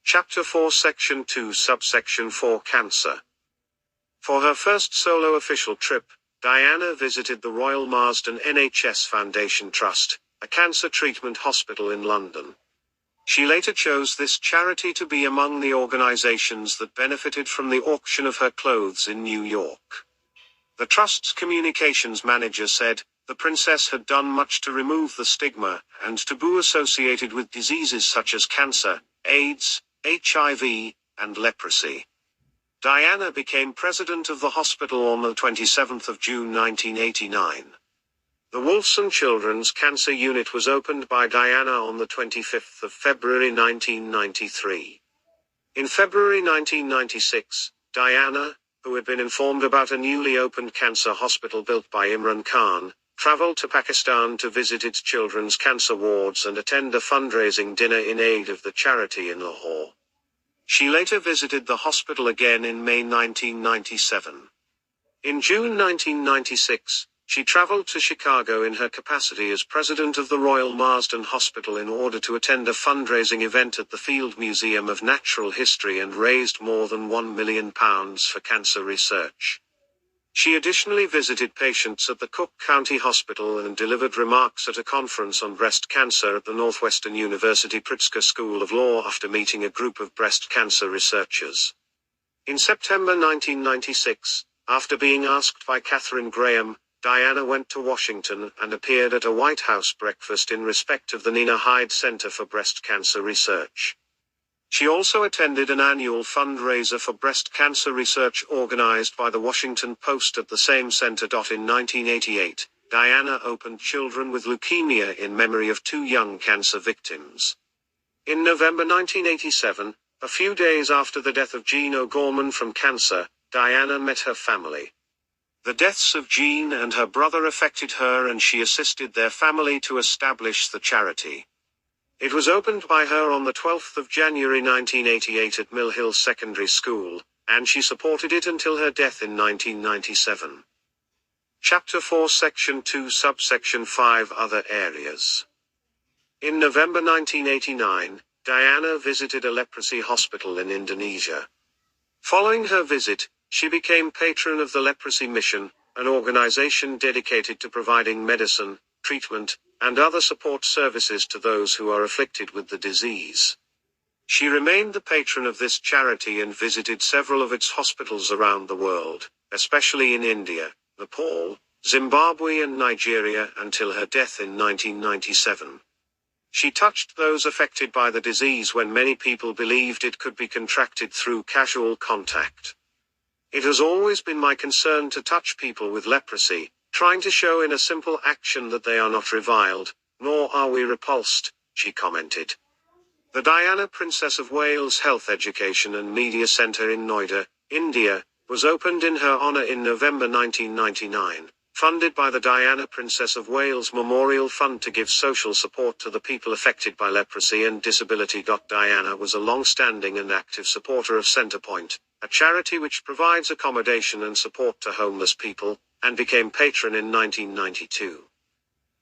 Chapter 4 Section 2 Subsection 4 Cancer. For her first solo official trip, Diana visited the Royal Marsden NHS Foundation Trust, a cancer treatment hospital in London. She later chose this charity to be among the organizations that benefited from the auction of her clothes in New York. The Trust's communications manager said, "The princess had done much to remove the stigma and taboo associated with diseases such as cancer, AIDS, HIV, and leprosy." Diana became president of the hospital on the 27th of June 1989. The Wolfson Children's Cancer Unit was opened by Diana on the 25th of February 1993. In February 1996, Diana, who had been informed about a newly opened cancer hospital built by Imran Khan, traveled to Pakistan to visit its children's cancer wards and attend a fundraising dinner in aid of the charity in Lahore. She later visited the hospital again in May 1997. In June 1996, she traveled to Chicago in her capacity as president of the Royal Marsden Hospital in order to attend a fundraising event at the Field Museum of Natural History and raised more than £1 million for cancer research. She additionally visited patients at the Cook County Hospital and delivered remarks at a conference on breast cancer at the Northwestern University Pritzker School of Law after meeting a group of breast cancer researchers. In September 1996, after being asked by Katharine Graham, Diana went to Washington and appeared at a White House breakfast in respect of the Nina Hyde Center for Breast Cancer Research. She also attended an annual fundraiser for breast cancer research organized by the Washington Post at the same center. In 1988, Diana opened Children with Leukemia in memory of 2 young cancer victims. In November 1987, a few days after the death of Jean O'Gorman from cancer, Diana met her family. The deaths of Jean and her brother affected her and she assisted their family to establish the charity. It was opened by her on the 12th of January 1988 at Mill Hill Secondary School, and she supported it until her death in 1997. Chapter 4 Section 2 Subsection 5 Other Areas. In November 1989, Diana visited a leprosy hospital in Indonesia. Following her visit, she became patron of the Leprosy Mission, an organization dedicated to providing medicine, treatment, and other support services to those who are afflicted with the disease. She remained the patron of this charity and visited several of its hospitals around the world, especially in India, Nepal, Zimbabwe and Nigeria until her death in 1997. She touched those affected by the disease when many people believed it could be contracted through casual contact. "It has always been my concern to touch people with leprosy, trying to show in a simple action that they are not reviled, nor are we repulsed," she commented. The Diana Princess of Wales Health Education and Media Centre in Noida, India, was opened in her honour in November 1999, funded by the Diana Princess of Wales Memorial Fund to give social support to the people affected by leprosy and disability. Diana was a long-standing and active supporter of Centrepoint, a charity which provides accommodation and support to homeless people, and became patron in 1992.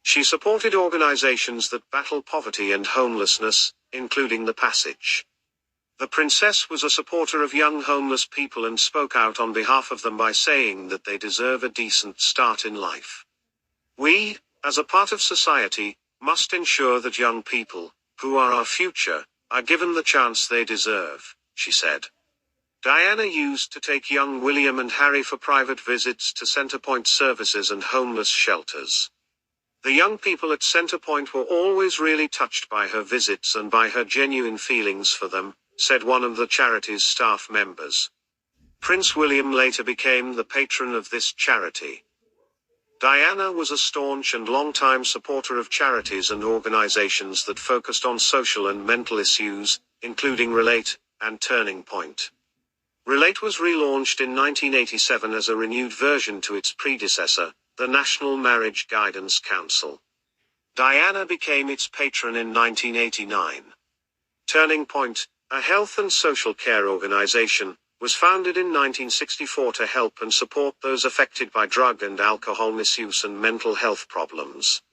She supported organizations that battle poverty and homelessness, including The Passage. The princess was a supporter of young homeless people and spoke out on behalf of them by saying that they deserve a decent start in life. "We, as a part of society, must ensure that young people, who are our future, are given the chance they deserve," she said. Diana used to take young William and Harry for private visits to Centrepoint services and homeless shelters. The young people at Centrepoint were always really touched by her visits and by her genuine feelings for them, said one of the charity's staff members. Prince William later became the patron of this charity. Diana was a staunch and long-time supporter of charities and organizations that focused on social and mental issues, including Relate and Turning Point. Relate was relaunched in 1987 as a renewed version to its predecessor, the National Marriage Guidance Council. Diana became its patron in 1989. Turning Point, a health and social care organization, was founded in 1964 to help and support those affected by drug and alcohol misuse and mental health problems.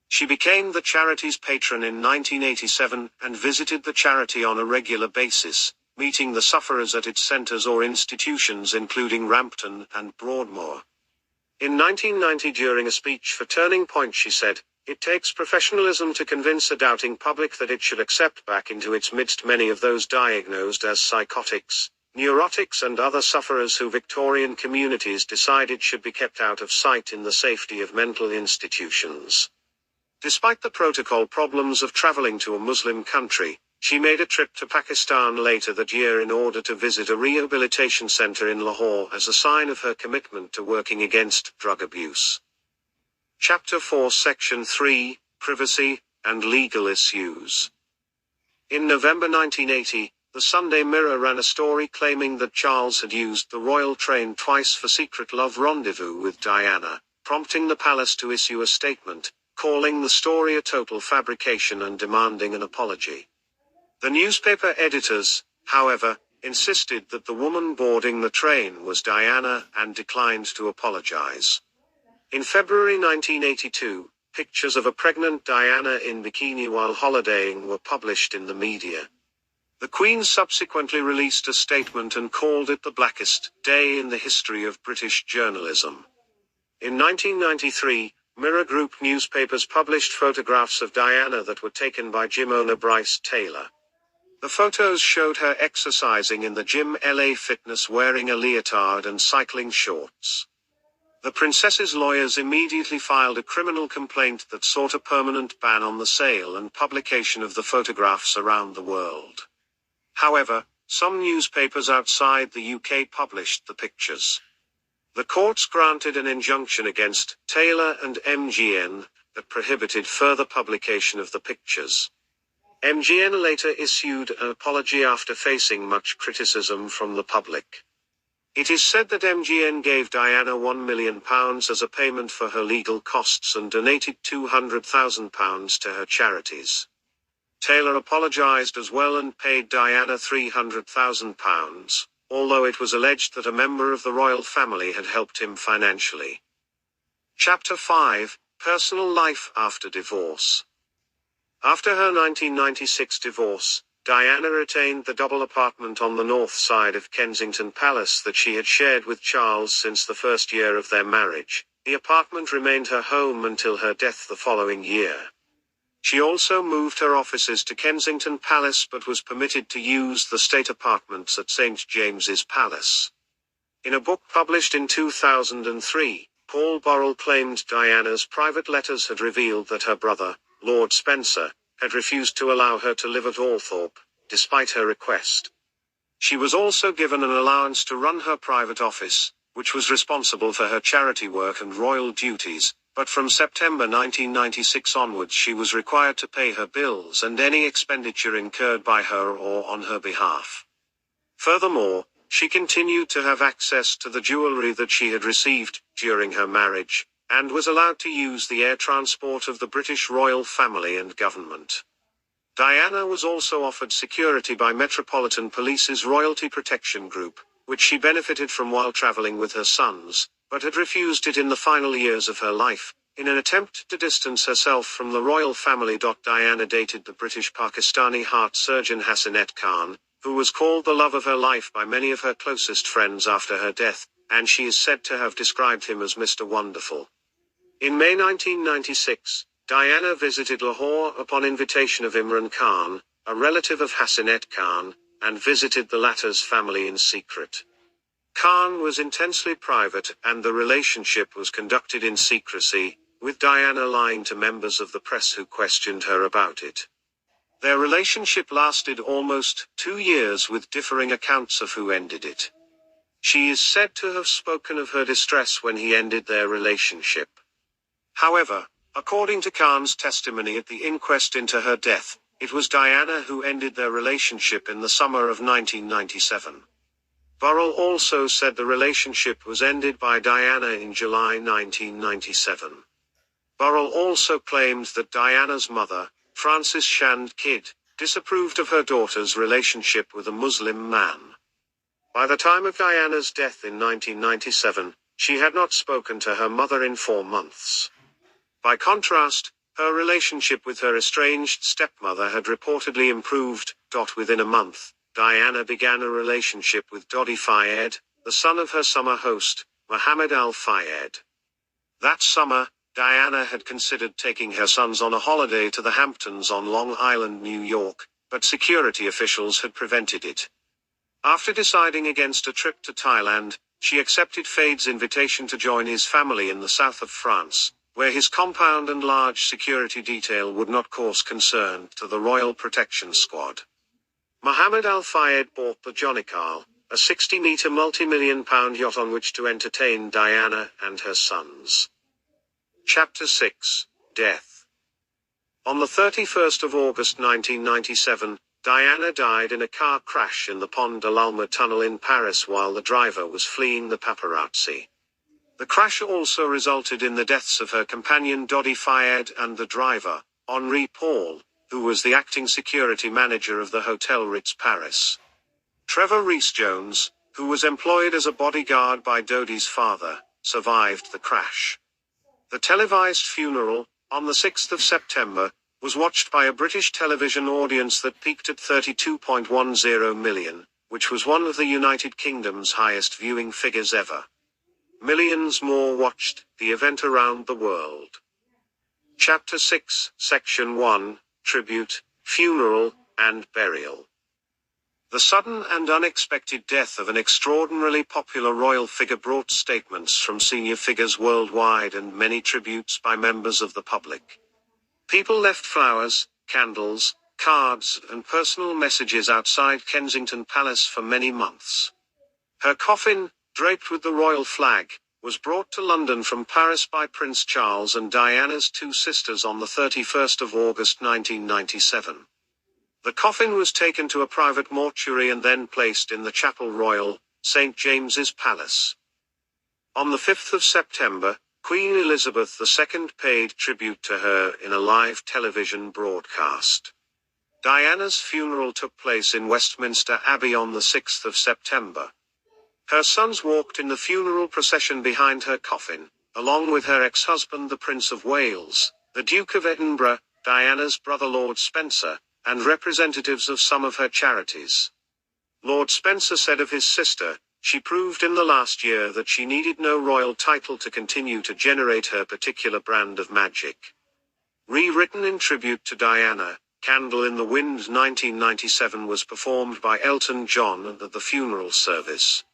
She became the charity's patron in 1987 and visited the charity on a regular basis, meeting the sufferers at its centers or institutions including Rampton and Broadmoor. In 1990 during a speech for Turning Point she said, It takes professionalism to convince a doubting public that it should accept back into its midst many of those diagnosed as psychotics, neurotics and other sufferers who Victorian communities decided should be kept out of sight in the safety of mental institutions. Despite the protocol problems of traveling to a Muslim country, she made a trip to Pakistan later that year in order to visit a rehabilitation center in Lahore as a sign of her commitment to working against drug abuse. Chapter 4 Section 3, Privacy and Legal Issues. In November 1980, the Sunday Mirror ran a story claiming that Charles had used the royal train twice for secret love rendezvous with Diana, prompting the palace to issue a statement, calling the story a total fabrication and demanding an apology. The newspaper editors, however, insisted that the woman boarding the train was Diana and declined to apologize. In February 1982, pictures of a pregnant Diana in bikini while holidaying were published in the media. The Queen subsequently released a statement and called it the blackest day in the history of British journalism. In 1993, Mirror Group newspapers published photographs of Diana that were taken by gym owner Bryce Taylor. The photos showed her exercising in the gym LA Fitness wearing a leotard and cycling shorts. The princess's lawyers immediately filed a criminal complaint that sought a permanent ban on the sale and publication of the photographs around the world. However, some newspapers outside the UK published the pictures. The courts granted an injunction against Taylor and MGN that prohibited further publication of the pictures. MGN later issued an apology after facing much criticism from the public. It is said that MGN gave Diana £1 million as a payment for her legal costs and donated £200,000 to her charities. Taylor apologized as well and paid Diana £300,000, although it was alleged that a member of the royal family had helped him financially. Chapter 5, Personal Life After Divorce. After her 1996 divorce, Diana retained the double apartment on the north side of Kensington Palace that she had shared with Charles since the first year of their marriage. The apartment remained her home until her death the following year. She also moved her offices to Kensington Palace but was permitted to use the state apartments at St. James's Palace. In a book published in 2003, Paul Burrell claimed Diana's private letters had revealed that her brother, Lord Spencer, had refused to allow her to live at Althorpe, despite her request. She was also given an allowance to run her private office, which was responsible for her charity work and royal duties, but from September 1996 onwards she was required to pay her bills and any expenditure incurred by her or on her behalf. Furthermore, she continued to have access to the jewelry that she had received during her marriage, and was allowed to use the air transport of the British royal family and government. Diana was also offered security by Metropolitan Police's Royalty Protection Group, which she benefited from while travelling with her sons, but had refused it in the final years of her life, in an attempt to distance herself from the royal family. Diana dated the British Pakistani heart surgeon Hasinet Khan, who was called the love of her life by many of her closest friends after her death, and she is said to have described him as Mr. Wonderful. In May 1996, Diana visited Lahore upon invitation of Imran Khan, a relative of Hasinet Khan, and visited the latter's family in secret. Khan was intensely private and the relationship was conducted in secrecy, with Diana lying to members of the press who questioned her about it. Their relationship lasted almost 2 years with differing accounts of who ended it. She is said to have spoken of her distress when he ended their relationship. However, according to Khan's testimony at the inquest into her death, it was Diana who ended their relationship in the summer of 1997. Burrell also said the relationship was ended by Diana in July 1997. Burrell also claimed that Diana's mother, Frances Shand Kidd, disapproved of her daughter's relationship with a Muslim man. By the time of Diana's death in 1997, she had not spoken to her mother in 4 months. By contrast, her relationship with her estranged stepmother had reportedly improved. Within a month, Diana began a relationship with Dodi Fayed, the son of her summer host, Mohammed Al Fayed. That summer, Diana had considered taking her sons on a holiday to the Hamptons on Long Island, New York, but security officials had prevented it. After deciding against a trip to Thailand, she accepted Fade's invitation to join his family in the south of France, where his compound and large security detail would not cause concern to the Royal Protection Squad. Mohammed Al Fayed bought the Jonikal, a 60-meter multi-million-pound yacht on which to entertain Diana and her sons. Chapter 6, Death. On the 31st of August 1997, Diana died in a car crash in the Pont de l'Alma tunnel in Paris while the driver was fleeing the paparazzi. The crash also resulted in the deaths of her companion Dodi Fayed and the driver, Henri Paul, who was the acting security manager of the Hotel Ritz Paris. Trevor Rees-Jones, who was employed as a bodyguard by Dodi's father, survived the crash. The televised funeral, on the 6th of September, was watched by a British television audience that peaked at 32.10 million, which was one of the United Kingdom's highest viewing figures ever. Millions more watched the event around the world. Chapter 6, Section 1, Tribute, Funeral, and Burial. The sudden and unexpected death of an extraordinarily popular royal figure brought statements from senior figures worldwide and many tributes by members of the public. People left flowers, candles, cards, and personal messages outside Kensington Palace for many months. Her coffin, draped with the royal flag, was brought to London from Paris by Prince Charles and Diana's two sisters on the 31st of August 1997. The coffin was taken to a private mortuary and then placed in the Chapel Royal, St. James's Palace. On the 5th of September, Queen Elizabeth II paid tribute to her in a live television broadcast. Diana's funeral took place in Westminster Abbey on the 6th of September. Her sons walked in the funeral procession behind her coffin, along with her ex-husband the Prince of Wales, the Duke of Edinburgh, Diana's brother Lord Spencer, and representatives of some of her charities. Lord Spencer said of his sister, "She proved in the last year that she needed no royal title to continue to generate her particular brand of magic." Rewritten in tribute to Diana, Candle in the Wind 1997 was performed by Elton John at the funeral service.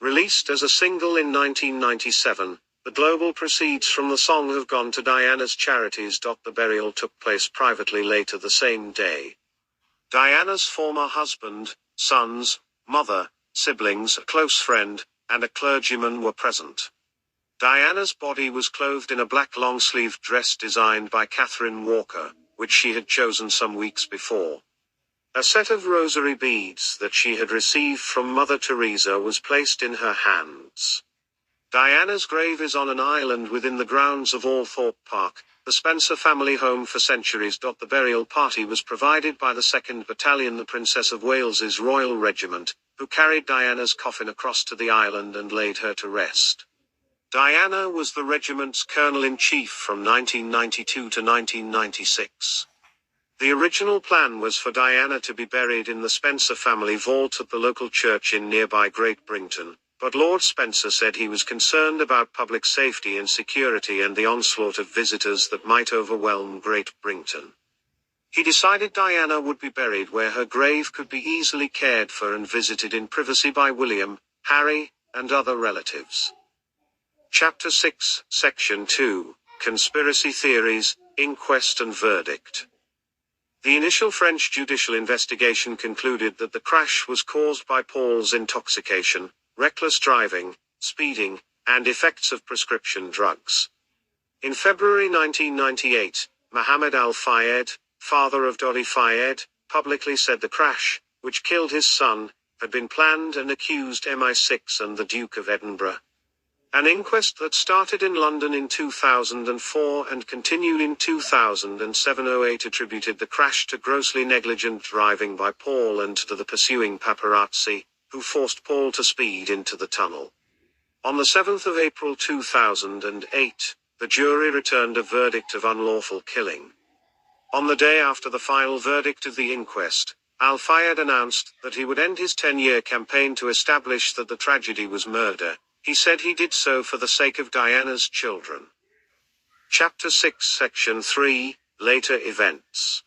Released as a single in 1997, the global proceeds from the song have gone to Diana's charities. The burial took place privately later the same day. Diana's former husband, sons, mother, siblings, a close friend, and a clergyman were present. Diana's body was clothed in a black long-sleeved dress designed by Catherine Walker, which she had chosen some weeks before. A set of rosary beads that she had received from Mother Teresa was placed in her hands. Diana's grave is on an island within the grounds of Althorpe Park, the Spencer family home for centuries. The burial party was provided by the 2nd Battalion, the Princess of Wales's Royal Regiment, who carried Diana's coffin across to the island and laid her to rest. Diana was the regiment's colonel-in-chief from 1992 to 1996. The original plan was for Diana to be buried in the Spencer family vault at the local church in nearby Great Brington, but Lord Spencer said he was concerned about public safety and security and the onslaught of visitors that might overwhelm Great Brington. He decided Diana would be buried where her grave could be easily cared for and visited in privacy by William, Harry, and other relatives. Chapter 6, Section 2, Conspiracy Theories, Inquest and Verdict. The initial French judicial investigation concluded that the crash was caused by Paul's intoxication, reckless driving, speeding, and effects of prescription drugs. In February 1998, Mohammed Al Fayed, father of Dodi Fayed, publicly said the crash, which killed his son, had been planned and accused MI6 and the Duke of Edinburgh. An inquest that started in London in 2004 and continued in 2007-08 attributed the crash to grossly negligent driving by Paul and to the pursuing paparazzi, who forced Paul to speed into the tunnel. On the 7th of April 2008, the jury returned a verdict of unlawful killing. On the day after the final verdict of the inquest, Al Fayed announced that he would end his 10-year campaign to establish that the tragedy was murder. He said he did so for the sake of Diana's children. Chapter 6, Section 3, Later Events.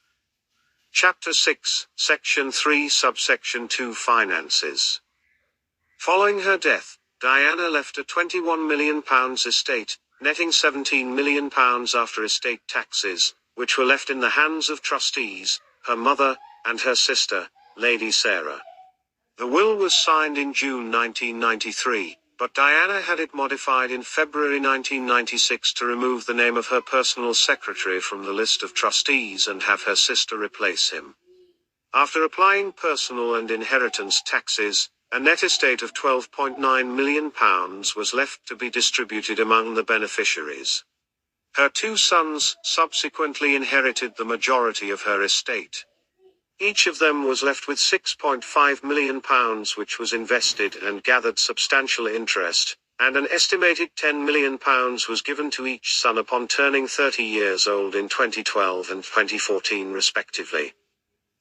Chapter 6, Section 3, Subsection 2, Finances. Following her death, Diana left a £21 million estate, netting £17 million after estate taxes, which were left in the hands of trustees, her mother, and her sister, Lady Sarah. The will was signed in June 1993, but Diana had it modified in February 1996 to remove the name of her personal secretary from the list of trustees and have her sister replace him. After applying personal and inheritance taxes, a net estate of £12.9 million was left to be distributed among the beneficiaries. Her two sons subsequently inherited the majority of her estate. Each of them was left with £6.5 million, which was invested and gathered substantial interest, and an estimated £10 million was given to each son upon turning 30 years old in 2012 and 2014 respectively.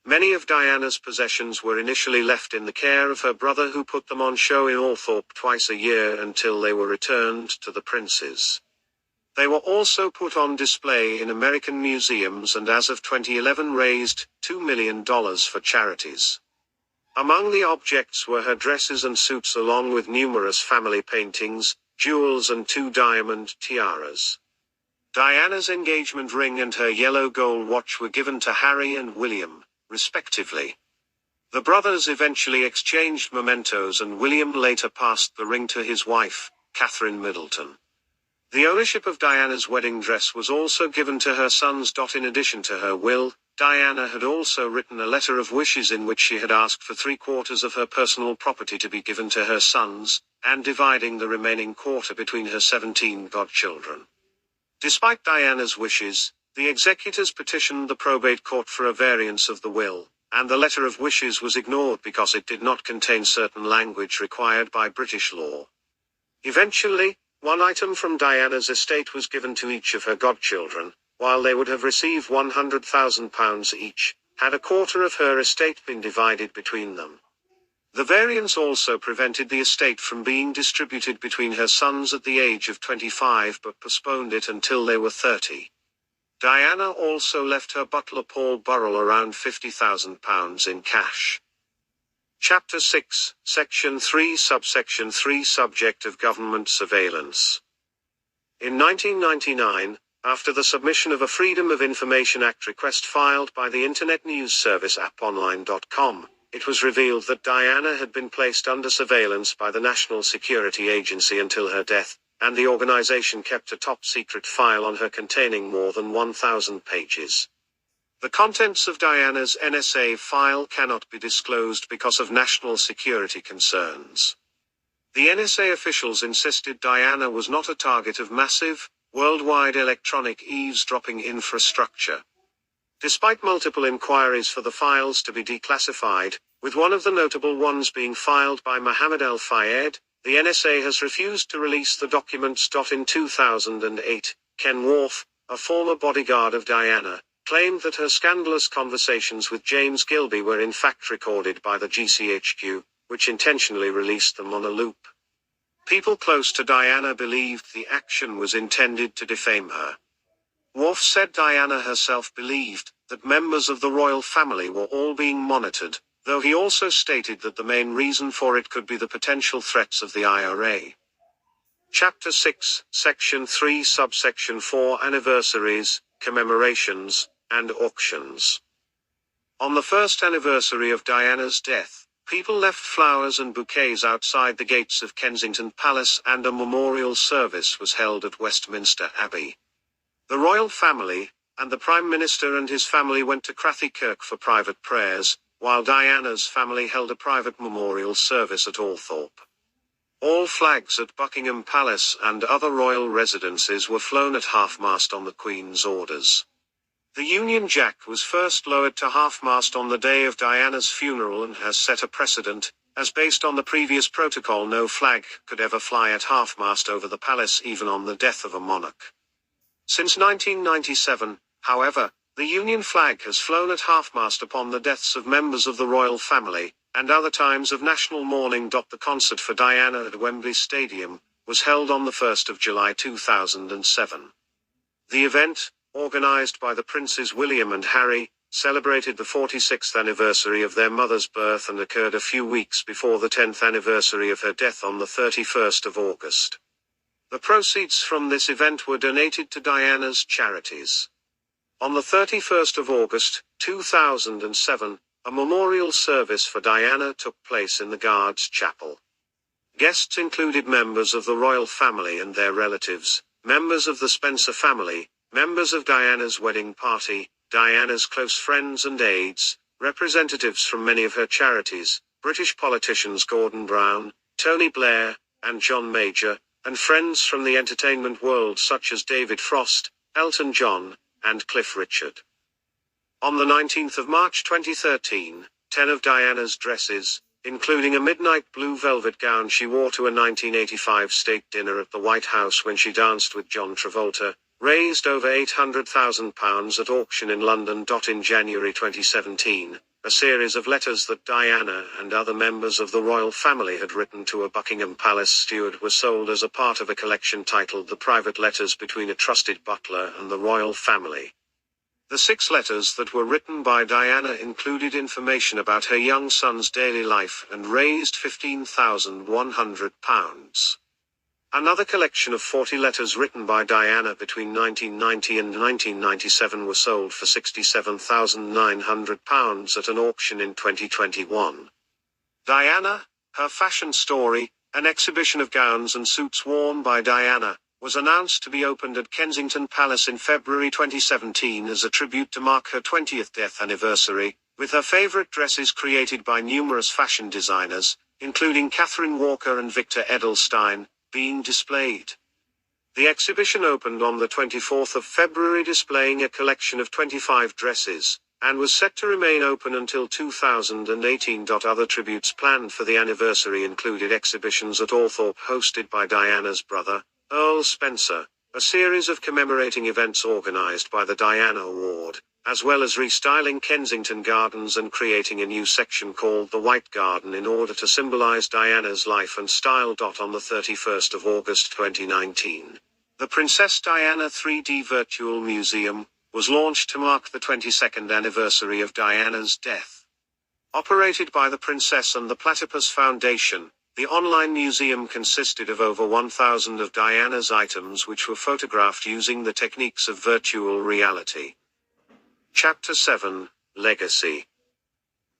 Many of Diana's possessions were initially left in the care of her brother, who put them on show in Althorpe twice a year until they were returned to the princes. They were also put on display in American museums and as of 2011 raised $2 million for charities. Among the objects were her dresses and suits along with numerous family paintings, jewels and 2 diamond tiaras. Diana's engagement ring and her yellow gold watch were given to Harry and William, respectively. The brothers eventually exchanged mementos and William later passed the ring to his wife, Catherine Middleton. The ownership of Diana's wedding dress was also given to her sons. In addition to her will, Diana had also written a letter of wishes in which she had asked for 3/4 of her personal property to be given to her sons, and dividing the remaining quarter between her 17 godchildren. Despite Diana's wishes, the executors petitioned the probate court for a variance of the will, and the letter of wishes was ignored because it did not contain certain language required by British law. Eventually, one item from Diana's estate was given to each of her godchildren, while they would have received £100,000 each, had 1/4 of her estate been divided between them. The variance also prevented the estate from being distributed between her sons at the age of 25 but postponed it until they were 30. Diana also left her butler Paul Burrell around £50,000 in cash. Chapter 6, Section 3, Subsection 3, Subject of Government Surveillance. In 1999, after the submission of a Freedom of Information Act request filed by the Internet news service apponline.com, it was revealed that Diana had been placed under surveillance by the National Security Agency until her death, and the organization kept a top-secret file on her containing more than 1,000 pages. The contents of Diana's NSA file cannot be disclosed because of national security concerns. The NSA officials insisted Diana was not a target of massive, worldwide electronic eavesdropping infrastructure. Despite multiple inquiries for the files to be declassified, with one of the notable ones being filed by Mohammed El-Fayed, the NSA has refused to release the documents. In 2008, Ken Worth, a former bodyguard of Diana, claimed that her scandalous conversations with James Gilby were in fact recorded by the GCHQ, which intentionally released them on a loop. People close to Diana believed the action was intended to defame her. Worf said Diana herself believed that members of the royal family were all being monitored, though he also stated that the main reason for it could be the potential threats of the IRA. Chapter 6, Section 3, Subsection 4, Anniversaries, Commemorations, and Auctions. On the first anniversary of Diana's death, people left flowers and bouquets outside the gates of Kensington Palace and a memorial service was held at Westminster Abbey. The royal family, and the Prime Minister and his family went to Crathy Kirk for private prayers, while Diana's family held a private memorial service at Althorpe. All flags at Buckingham Palace and other royal residences were flown at half-mast on the Queen's orders. The Union Jack was first lowered to half-mast on the day of Diana's funeral and has set a precedent, as based on the previous protocol no flag could ever fly at half-mast over the palace even on the death of a monarch. Since 1997, however, the Union flag has flown at half-mast upon the deaths of members of the royal family, and other times of national mourning. The concert for Diana at Wembley Stadium was held on the 1st of July 2007. The event, organized by the Princes William and Harry, celebrated the 46th anniversary of their mother's birth and occurred a few weeks before the 10th anniversary of her death on the 31st of August. The proceeds from this event were donated to Diana's charities. On the 31st of August, 2007, a memorial service for Diana took place in the Guards Chapel. Guests included members of the royal family and their relatives, members of the Spencer family, members of Diana's wedding party, Diana's close friends and aides, representatives from many of her charities, British politicians Gordon Brown, Tony Blair, and John Major, and friends from the entertainment world such as David Frost, Elton John, and Cliff Richard. On the 19th of March 2013, 10 of Diana's dresses, including a midnight blue velvet gown she wore to a 1985 state dinner at the White House when she danced with John Travolta, raised over £800,000 at auction in London. In January 2017, a series of letters that Diana and other members of the royal family had written to a Buckingham Palace steward were sold as a part of a collection titled The Private Letters Between a Trusted Butler and the Royal Family. The 6 letters that were written by Diana included information about her young son's daily life and raised £15,100. Another collection of 40 letters written by Diana between 1990 and 1997 were sold for £67,900 at an auction in 2021. Diana, Her Fashion Story, an exhibition of gowns and suits worn by Diana, was announced to be opened at Kensington Palace in February 2017 as a tribute to mark her 20th death anniversary, with her favorite dresses created by numerous fashion designers, including Catherine Walker and Victor Edelstein, being displayed. The exhibition opened on the 24th of February displaying a collection of 25 dresses, and was set to remain open until 2018. Other tributes planned for the anniversary included exhibitions at Althorpe hosted by Diana's brother, Earl Spencer, a series of commemorating events organized by the Diana Award, as well as restyling Kensington Gardens and creating a new section called the White Garden in order to symbolize Diana's life and style. On the 31st of August 2019, the Princess Diana 3D Virtual Museum was launched to mark the 22nd anniversary of Diana's death. Operated by the Princess and the Platypus Foundation, the online museum consisted of over 1,000 of Diana's items which were photographed using the techniques of virtual reality. Chapter 7, Legacy.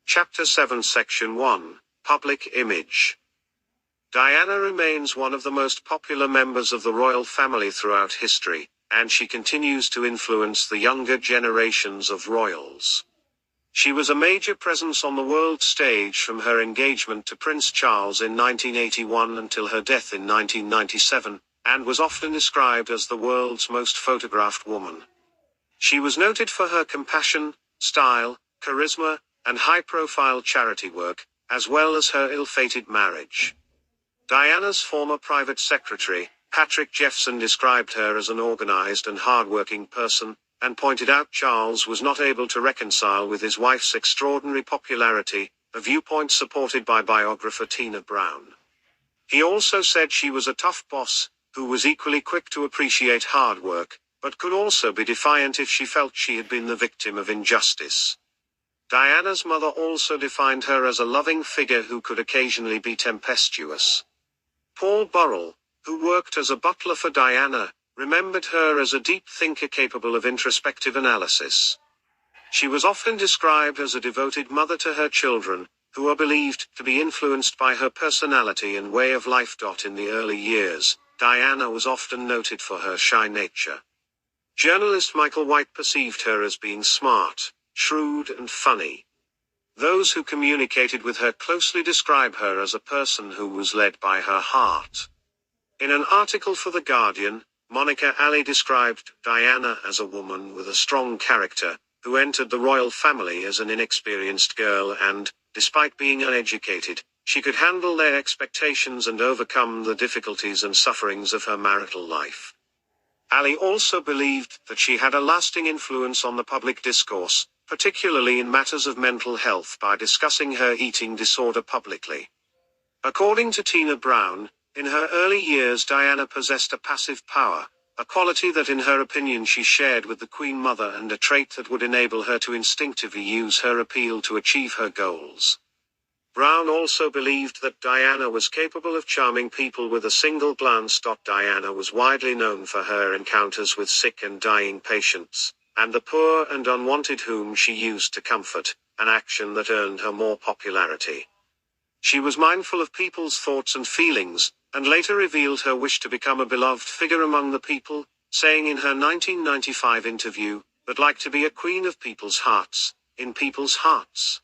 Chapter 7 Section 1, Public Image. Diana remains one of the most popular members of the royal family throughout history, and she continues to influence the younger generations of royals. She was a major presence on the world stage from her engagement to Prince Charles in 1981 until her death in 1997, and was often described as the world's most photographed woman. She was noted for her compassion, style, charisma, and high-profile charity work, as well as her ill-fated marriage. Diana's former private secretary, Patrick Jeffson, described her as an organized and hard-working person, and pointed out Charles was not able to reconcile with his wife's extraordinary popularity, a viewpoint supported by biographer Tina Brown. He also said she was a tough boss, who was equally quick to appreciate hard work, but could also be defiant if she felt she had been the victim of injustice. Diana's mother also defined her as a loving figure who could occasionally be tempestuous. Paul Burrell, who worked as a butler for Diana, remembered her as a deep thinker capable of introspective analysis. She was often described as a devoted mother to her children, who are believed to be influenced by her personality and way of life. In the early years, Diana was often noted for her shy nature. Journalist Michael White perceived her as being smart, shrewd and funny. Those who communicated with her closely describe her as a person who was led by her heart. In an article for The Guardian, Monica Ali described Diana as a woman with a strong character, who entered the royal family as an inexperienced girl and, despite being uneducated, she could handle their expectations and overcome the difficulties and sufferings of her marital life. Ali also believed that she had a lasting influence on the public discourse, particularly in matters of mental health by discussing her eating disorder publicly. According to Tina Brown, in her early years Diana possessed a passive power, a quality that in her opinion she shared with the Queen Mother and a trait that would enable her to instinctively use her appeal to achieve her goals. Brown also believed that Diana was capable of charming people with a single glance. Diana was widely known for her encounters with sick and dying patients, and the poor and unwanted whom she used to comfort, an action that earned her more popularity. She was mindful of people's thoughts and feelings, and later revealed her wish to become a beloved figure among the people, saying in her 1995 interview, "I'd like to be a queen of people's hearts, in people's hearts."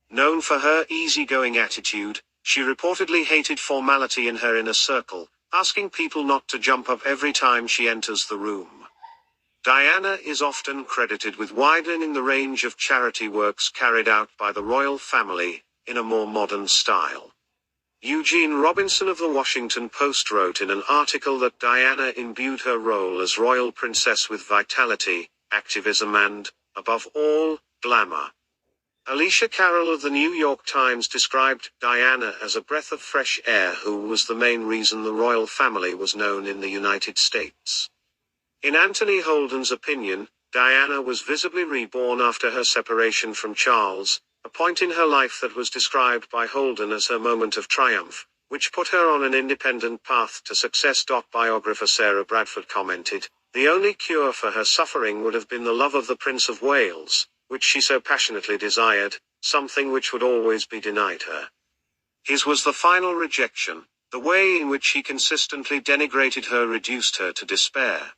Known for her easygoing attitude, she reportedly hated formality in her inner circle, asking people not to jump up every time she enters the room. Diana is often credited with widening the range of charity works carried out by the royal family, in a more modern style. Eugene Robinson of the Washington Post wrote in an article that Diana imbued her role as royal princess with vitality, activism and, above all, glamour. Alicia Carroll of the New York Times described Diana as a breath of fresh air who was the main reason the royal family was known in the United States. In Anthony Holden's opinion, Diana was visibly reborn after her separation from Charles, a point in her life that was described by Holden as her moment of triumph, which put her on an independent path to success. Biographer Sarah Bradford commented, "The only cure for her suffering would have been the love of the Prince of Wales, which she so passionately desired, something which would always be denied her. His was the final rejection. The way in which he consistently denigrated her reduced her to despair."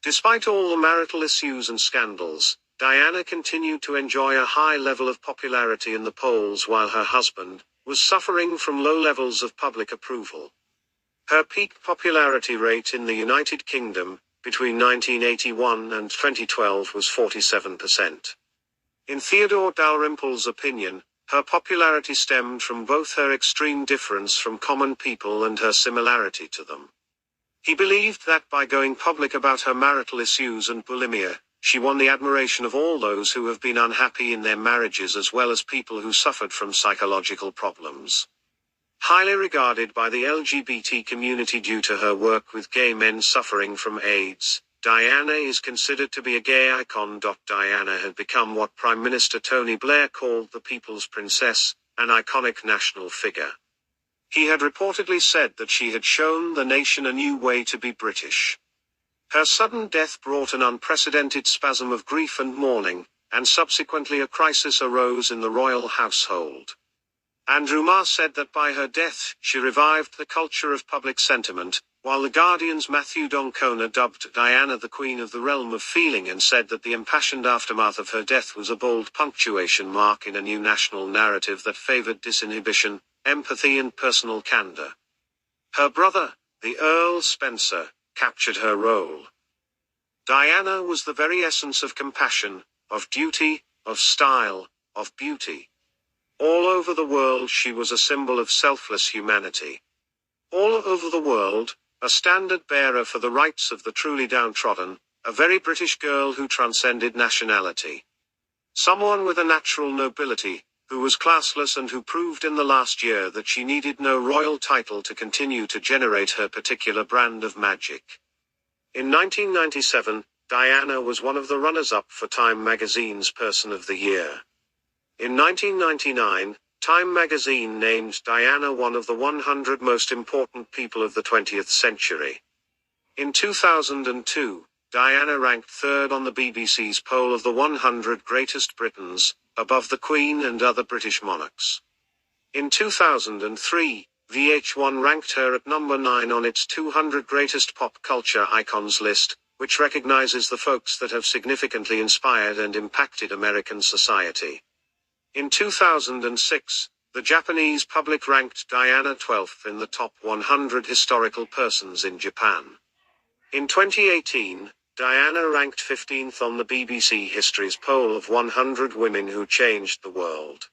Despite all the marital issues and scandals, Diana continued to enjoy a high level of popularity in the polls while her husband was suffering from low levels of public approval. Her peak popularity rate in the United Kingdom, between 1981 and 2012 was 47%. In Theodore Dalrymple's opinion, her popularity stemmed from both her extreme difference from common people and her similarity to them. He believed that by going public about her marital issues and bulimia, she won the admiration of all those who have been unhappy in their marriages as well as people who suffered from psychological problems. Highly regarded by the LGBT community due to her work with gay men suffering from AIDS, Diana is considered to be a gay icon. Diana had become what Prime Minister Tony Blair called the People's Princess, an iconic national figure. He had reportedly said that she had shown the nation a new way to be British. Her sudden death brought an unprecedented spasm of grief and mourning, and subsequently a crisis arose in the royal household. Andrew Marr said that by her death, she revived the culture of public sentiment, while The Guardian's Matthew D'Ancona dubbed Diana the Queen of the Realm of Feeling and said that the impassioned aftermath of her death was a bold punctuation mark in a new national narrative that favored disinhibition, empathy and personal candor. Her brother, the Earl Spencer, captured her role. Diana was the very essence of compassion, of duty, of style, of beauty. All over the world she was a symbol of selfless humanity. All over the world, a standard bearer for the rights of the truly downtrodden, a very British girl who transcended nationality. Someone with a natural nobility, who was classless and who proved in the last year that she needed no royal title to continue to generate her particular brand of magic. In 1997, Diana was one of the runners-up for Time magazine's Person of the Year. In 1999, Time magazine named Diana one of the 100 most important people of the 20th century. In 2002, Diana ranked third on the BBC's poll of the 100 greatest Britons, above the Queen and other British monarchs. In 2003, VH1 ranked her at number 9 on its 200 greatest pop culture icons list, which recognizes the folks that have significantly inspired and impacted American society. In 2006, the Japanese public ranked Diana 12th in the top 100 historical persons in Japan. In 2018, Diana ranked 15th on the BBC History's poll of 100 women who changed the world.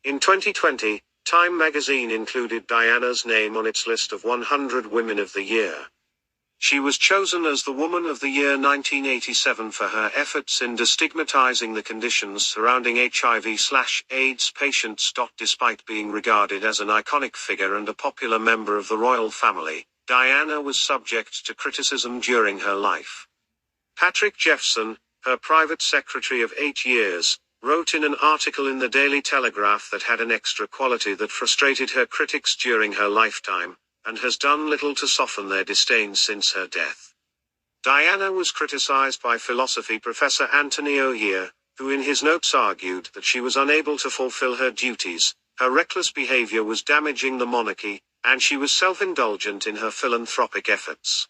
In 2020, Time magazine included Diana's name on its list of 100 Women of the Year. She was chosen as the Woman of the Year 1987 for her efforts in destigmatizing the conditions surrounding HIV/AIDS patients. Despite being regarded as an iconic figure and a popular member of the royal family, Diana was subject to criticism during her life. Patrick Jeffson, her private secretary of 8 years, wrote in an article in the Daily Telegraph that had an extra quality that frustrated her critics during her lifetime, and has done little to soften their disdain since her death. Diana was criticized by philosophy professor Anthony O'Hare, who in his notes argued that she was unable to fulfill her duties, her reckless behavior was damaging the monarchy, and she was self-indulgent in her philanthropic efforts.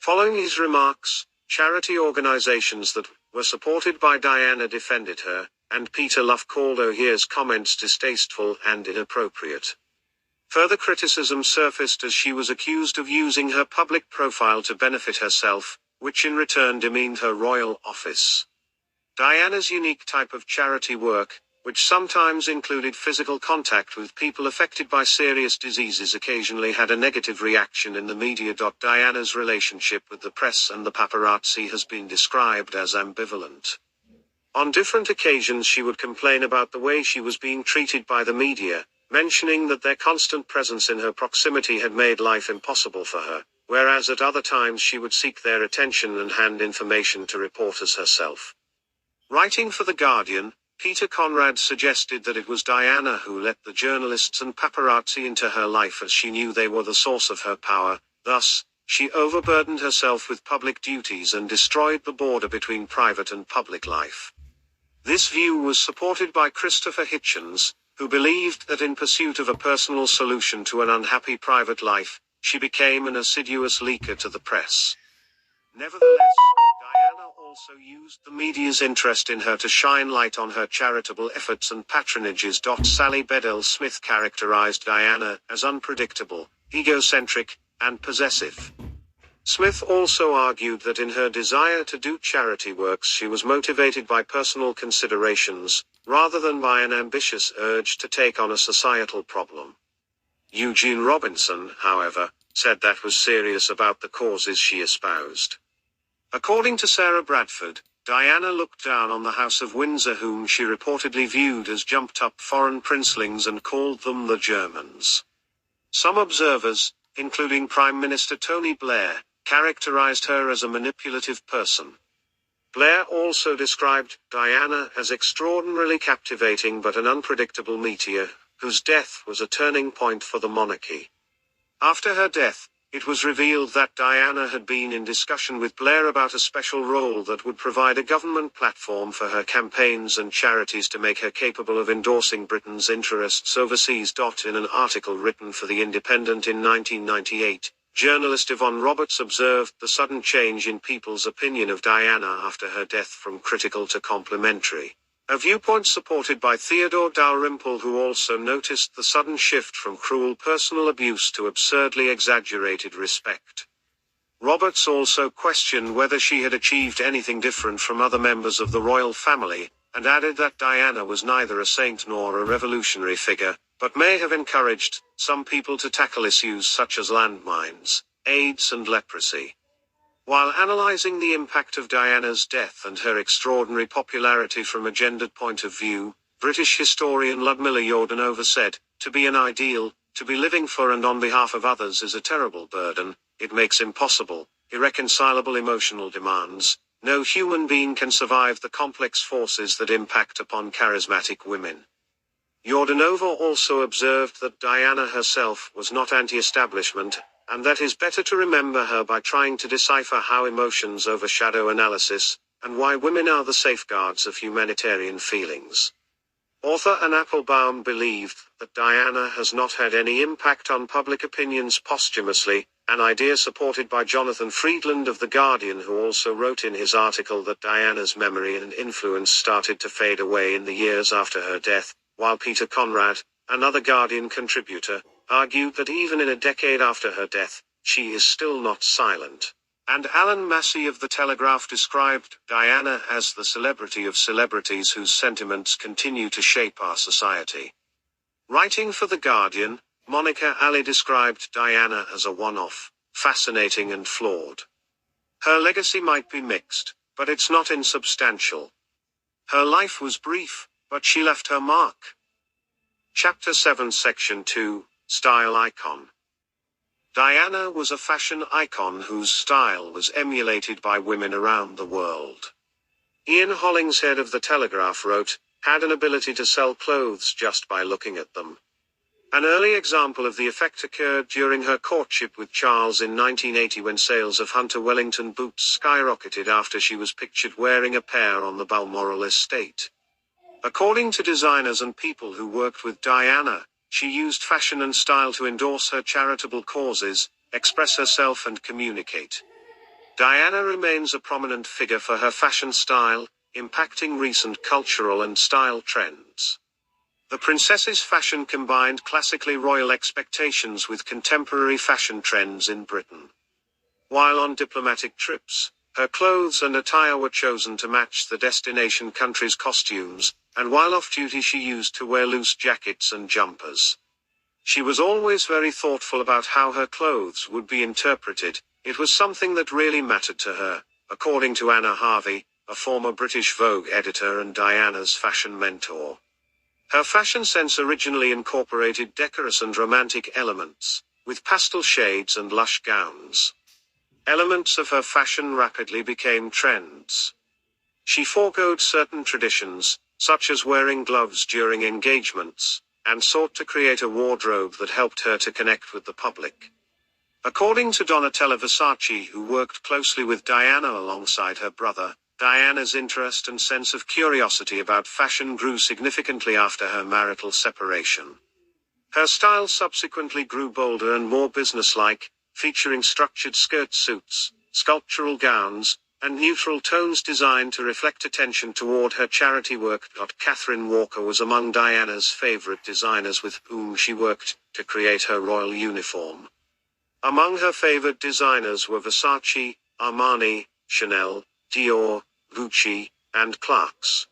Following his remarks, charity organizations that were supported by Diana defended her, and Peter Luff called O'Hare's comments distasteful and inappropriate. Further criticism surfaced as she was accused of using her public profile to benefit herself, which in return demeaned her royal office. Diana's unique type of charity work, which sometimes included physical contact with people affected by serious diseases, occasionally had a negative reaction in the media. Diana's relationship with the press and the paparazzi has been described as ambivalent. On different occasions she would complain about the way she was being treated by the media, mentioning that their constant presence in her proximity had made life impossible for her, whereas at other times she would seek their attention and hand information to reporters herself. Writing for The Guardian, Peter Conrad suggested that it was Diana who let the journalists and paparazzi into her life as she knew they were the source of her power. Thus, she overburdened herself with public duties and destroyed the border between private and public life. This view was supported by Christopher Hitchens, who believed that in pursuit of a personal solution to an unhappy private life, she became an assiduous leaker to the press. Nevertheless, Diana also used the media's interest in her to shine light on her charitable efforts and patronages. Sally Bedell Smith characterized Diana as unpredictable, egocentric, and possessive. Smith also argued that in her desire to do charity works she was motivated by personal considerations, rather than by an ambitious urge to take on a societal problem. Eugene Robinson, however, said that was serious about the causes she espoused. According to Sarah Bradford, Diana looked down on the House of Windsor, whom she reportedly viewed as jumped-up foreign princelings, and called them the Germans. Some observers, including Prime Minister Tony Blair, characterized her as a manipulative person. Blair also described Diana as extraordinarily captivating but an unpredictable meteor, whose death was a turning point for the monarchy. After her death, it was revealed that Diana had been in discussion with Blair about a special role that would provide a government platform for her campaigns and charities to make her capable of endorsing Britain's interests overseas. In an article written for The Independent in 1998, journalist Yvonne Roberts observed the sudden change in people's opinion of Diana after her death from critical to complimentary. A viewpoint supported by Theodore Dalrymple, who also noticed the sudden shift from cruel personal abuse to absurdly exaggerated respect. Roberts also questioned whether she had achieved anything different from other members of the royal family, and added that Diana was neither a saint nor a revolutionary figure, but may have encouraged some people to tackle issues such as landmines, AIDS and leprosy. While analyzing the impact of Diana's death and her extraordinary popularity from a gendered point of view, British historian Ludmilla Jordanova said, "To be an ideal, to be living for and on behalf of others is a terrible burden. It makes impossible, irreconcilable emotional demands. No human being can survive the complex forces that impact upon charismatic women." Jordanova also observed that Diana herself was not anti-establishment, and that is better to remember her by trying to decipher how emotions overshadow analysis, and why women are the safeguards of humanitarian feelings. Author Anne Applebaum believed that Diana has not had any impact on public opinions posthumously, an idea supported by Jonathan Freedland of The Guardian, who also wrote in his article that Diana's memory and influence started to fade away in the years after her death, while Peter Conrad, another Guardian contributor, argued that even in a decade after her death, she is still not silent. And Alan Massey of The Telegraph described Diana as the celebrity of celebrities whose sentiments continue to shape our society. Writing for The Guardian, Monica Ali described Diana as a one-off, fascinating and flawed. Her legacy might be mixed, but it's not insubstantial. Her life was brief, but she left her mark. Chapter 7 Section 2, Style Icon. Diana was a fashion icon whose style was emulated by women around the world. Ian Hollingshead of The Telegraph wrote, "Had an ability to sell clothes just by looking at them." An early example of the effect occurred during her courtship with Charles in 1980 when sales of Hunter Wellington boots skyrocketed after she was pictured wearing a pair on the Balmoral estate. According to designers and people who worked with Diana, she used fashion and style to endorse her charitable causes, express herself and communicate. Diana remains a prominent figure for her fashion style, impacting recent cultural and style trends. The princess's fashion combined classically royal expectations with contemporary fashion trends in Britain. While on diplomatic trips, her clothes and attire were chosen to match the destination country's costumes, and while off-duty she used to wear loose jackets and jumpers. She was always very thoughtful about how her clothes would be interpreted. It was something that really mattered to her, according to Anna Harvey, a former British Vogue editor and Diana's fashion mentor. Her fashion sense originally incorporated decorous and romantic elements, with pastel shades and lush gowns. Elements of her fashion rapidly became trends. She foregoed certain traditions, such as wearing gloves during engagements, and sought to create a wardrobe that helped her to connect with the public. According to Donatella Versace, who worked closely with Diana alongside her brother, Diana's interest and sense of curiosity about fashion grew significantly after her marital separation. Her style subsequently grew bolder and more businesslike, featuring structured skirt suits, sculptural gowns, and neutral tones designed to reflect attention toward her charity work. Catherine Walker was among Diana's favorite designers with whom she worked to create her royal uniform. Among her favored designers were Versace, Armani, Chanel, Dior, Gucci, and Clarks.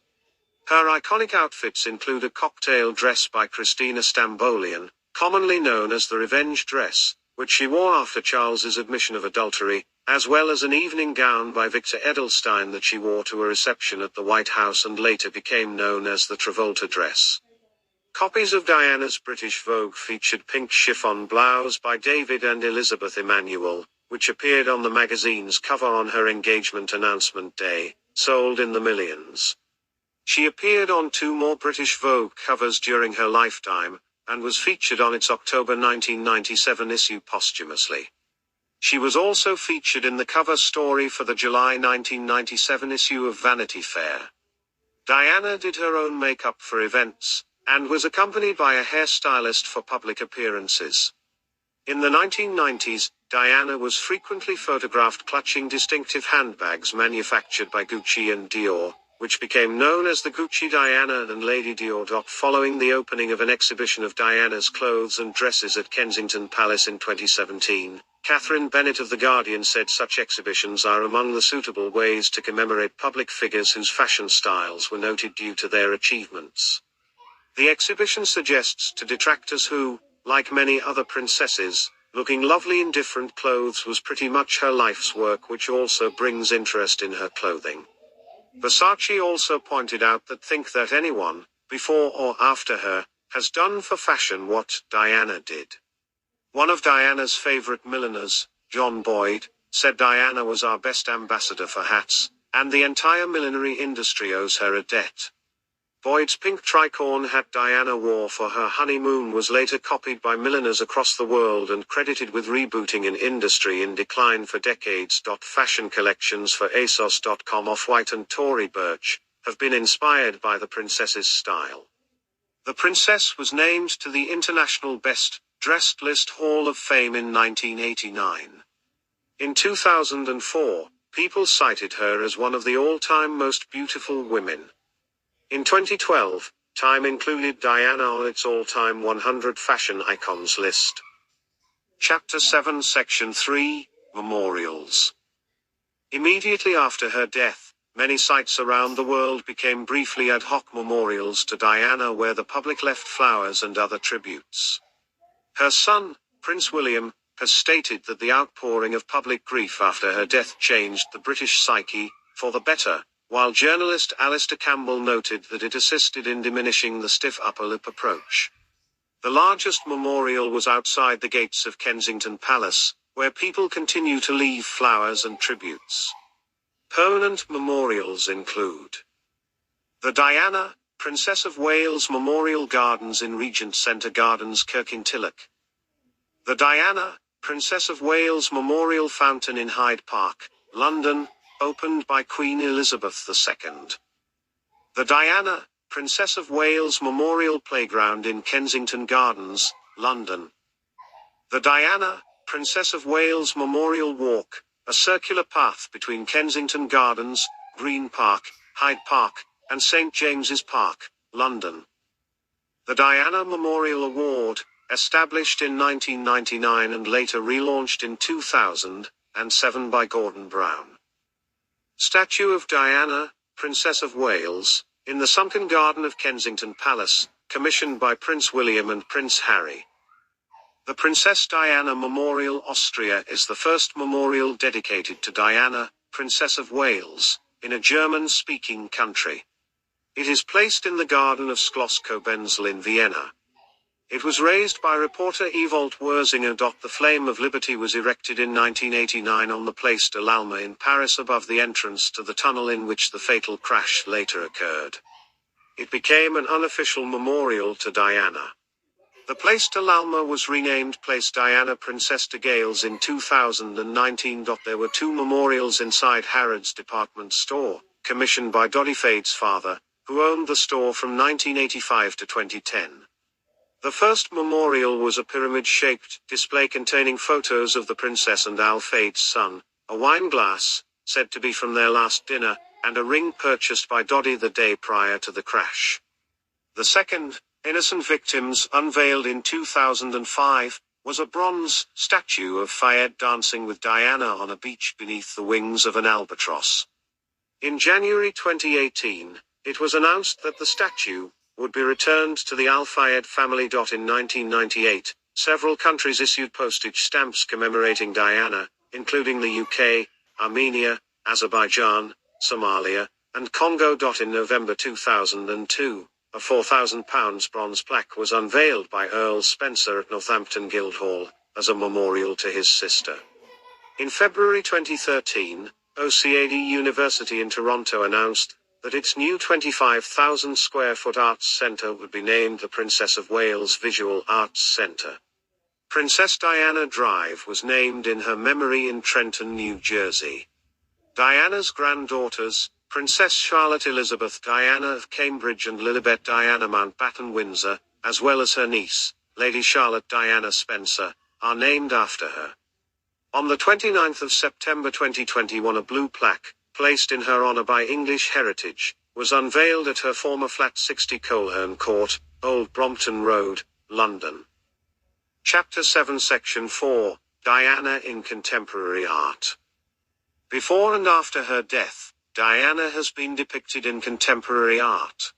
Her iconic outfits include a cocktail dress by Christina Stambolian, commonly known as the revenge dress, which she wore after Charles's admission of adultery, as well as an evening gown by Victor Edelstein that she wore to a reception at the White House and later became known as the Travolta dress. Copies of Diana's British Vogue featured pink chiffon blouse by David and Elizabeth Emanuel, which appeared on the magazine's cover on her engagement announcement day, sold in the millions. She appeared on 2 more British Vogue covers during her lifetime, and was featured on its October 1997 issue posthumously. She was also featured in the cover story for the July 1997 issue of Vanity Fair. Diana did her own makeup for events, and was accompanied by a hairstylist for public appearances. In the 1990s, Diana was frequently photographed clutching distinctive handbags manufactured by Gucci and Dior, which became known as the Gucci Diana and Lady Dior. Following the opening of an exhibition of Diana's clothes and dresses at Kensington Palace in 2017, Catherine Bennett of The Guardian said such exhibitions are among the suitable ways to commemorate public figures whose fashion styles were noted due to their achievements. The exhibition suggests to detractors who, like many other princesses, looking lovely in different clothes was pretty much her life's work, which also brings interest in her clothing. Versace also pointed out that anyone, before or after her, has done for fashion what Diana did. One of Diana's favorite milliners, John Boyd, said Diana was our best ambassador for hats, and the entire millinery industry owes her a debt. Boyd's pink tricorn hat Diana wore for her honeymoon was later copied by milliners across the world and credited with rebooting an industry in decline for decades. Fashion collections for ASOS.com, Off-White and Tory Burch have been inspired by the princess's style. The princess was named to the International Best Dressed List Hall of Fame in 1989. In 2004, people cited her as one of the all-time most beautiful women. In 2012, Time included Diana on its all-time 100 fashion icons list. Chapter 7, Section 3, Memorials. Immediately after her death, many sites around the world became briefly ad hoc memorials to Diana where the public left flowers and other tributes. Her son, Prince William, has stated that the outpouring of public grief after her death changed the British psyche, for the better, while journalist Alistair Campbell noted that it assisted in diminishing the stiff upper lip approach. The largest memorial was outside the gates of Kensington Palace, where people continue to leave flowers and tributes. Permanent memorials include the Diana, Princess of Wales Memorial Gardens in Regent Centre Gardens, Kirkintilloch. The Diana, Princess of Wales Memorial Fountain in Hyde Park, London, opened by Queen Elizabeth II. The Diana, Princess of Wales Memorial Playground in Kensington Gardens, London. The Diana, Princess of Wales Memorial Walk, a circular path between Kensington Gardens, Green Park, Hyde Park, and St James's Park, London. The Diana Memorial Award, established in 1999 and later relaunched in 2007 by Gordon Brown. Statue of Diana, Princess of Wales, in the sunken garden of Kensington Palace, commissioned by Prince William and Prince Harry. The Princess Diana Memorial, Austria, is the first memorial dedicated to Diana, Princess of Wales, in a German-speaking country. It is placed in the garden of Schloss Kobenzl in Vienna. It was raised by reporter Ewald Wersinger. The Flame of Liberty was erected in 1989 on the Place de l'Alma in Paris above the entrance to the tunnel in which the fatal crash later occurred. It became an unofficial memorial to Diana. The Place de l'Alma was renamed Place Diana Princesse de Gales in 2019. There were two memorials inside Harrods department store, commissioned by Doddy Fade's father, who owned the store from 1985 to 2010. The first memorial was a pyramid-shaped display containing photos of the princess and Al Fade's son, a wine glass, said to be from their last dinner, and a ring purchased by Doddy the day prior to the crash. The second, Innocent Victims, unveiled in 2005, was a bronze statue of Fayed dancing with Diana on a beach beneath the wings of an albatross. In January 2018, it was announced that the statue would be returned to the Al Fayed family. In 1998, several countries issued postage stamps commemorating Diana, including the UK, Armenia, Azerbaijan, Somalia, and Congo. In November 2002, a £4,000 bronze plaque was unveiled by Earl Spencer at Northampton Guildhall, as a memorial to his sister. In February 2013, OCAD University in Toronto announced that its new 25,000 square foot arts centre would be named the Princess of Wales Visual Arts Centre. Princess Diana Drive was named in her memory in Trenton, New Jersey. Diana's granddaughters, Princess Charlotte Elizabeth Diana of Cambridge and Lilibet Diana Mountbatten Windsor, as well as her niece, Lady Charlotte Diana Spencer, are named after her. On the 29th of September 2021, a blue plaque, placed in her honour by English Heritage, was unveiled at her former flat 60 Coleherne Court, Old Brompton Road, London. Chapter 7 Section 4, Diana in Contemporary Art. Before and after her death, Diana has been depicted in contemporary art.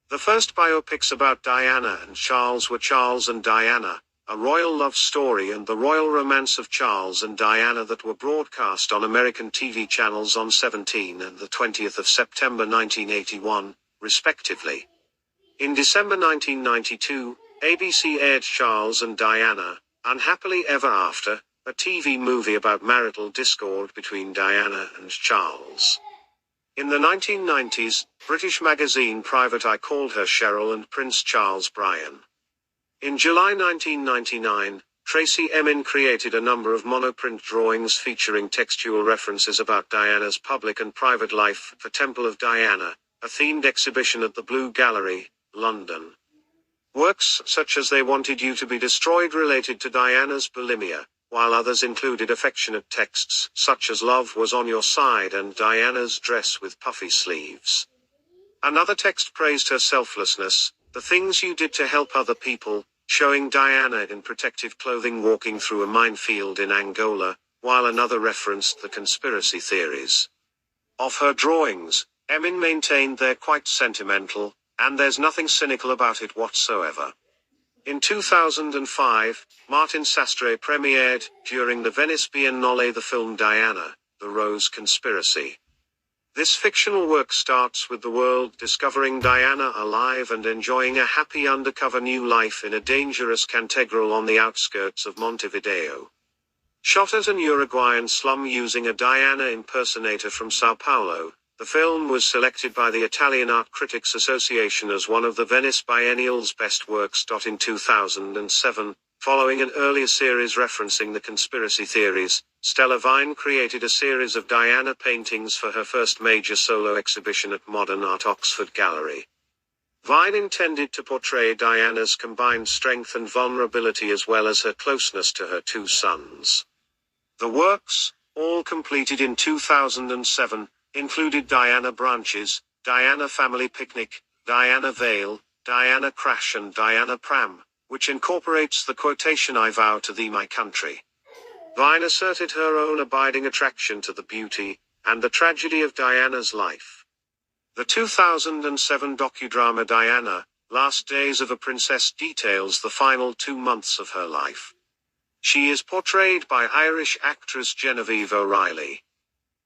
The first biopics about Diana and Charles were Charles and Diana, A Royal Love Story, and The Royal Romance of Charles and Diana, that were broadcast on American TV channels on 17 and the 20th of September 1981, respectively. In December 1992, ABC aired Charles and Diana, Unhappily Ever After, a TV movie about marital discord between Diana and Charles. In the 1990s, British magazine Private Eye called her Cheryl and Prince Charles Brian. In July 1999, Tracy Emin created a number of monoprint drawings featuring textual references about Diana's public and private life for Temple of Diana, a themed exhibition at the Blue Gallery, London. Works such as They Wanted You to Be Destroyed related to Diana's bulimia, while others included affectionate texts such as Love Was on Your Side and Diana's dress with puffy sleeves. Another text praised her selflessness, the things you did to help other people, showing Diana in protective clothing walking through a minefield in Angola, while another referenced the conspiracy theories of her drawings. Emin maintained they're quite sentimental, and there's nothing cynical about it whatsoever. In 2005, Martin Sastre premiered, during the Venice Biennale, the film Diana, The Rose Conspiracy. This fictional work starts with the world discovering Diana alive and enjoying a happy undercover new life in a dangerous Cantegral on the outskirts of Montevideo. Shot at an Uruguayan slum using a Diana impersonator from Sao Paulo, the film was selected by the Italian Art Critics Association as one of the Venice Biennial's best works. In 2007, following an earlier series referencing the conspiracy theories, Stella Vine created a series of Diana paintings for her first major solo exhibition at Modern Art Oxford Gallery. Vine intended to portray Diana's combined strength and vulnerability as well as her closeness to her two sons. The works, all completed in 2007, included Diana Branches, Diana Family Picnic, Diana Vale, Diana Crash and Diana Pram, which incorporates the quotation "I vow to thee my country." Vine asserted her own abiding attraction to the beauty and the tragedy of Diana's life. The 2007 docudrama Diana, Last Days of a Princess details the final 2 months of her life. She is portrayed by Irish actress Genevieve O'Reilly.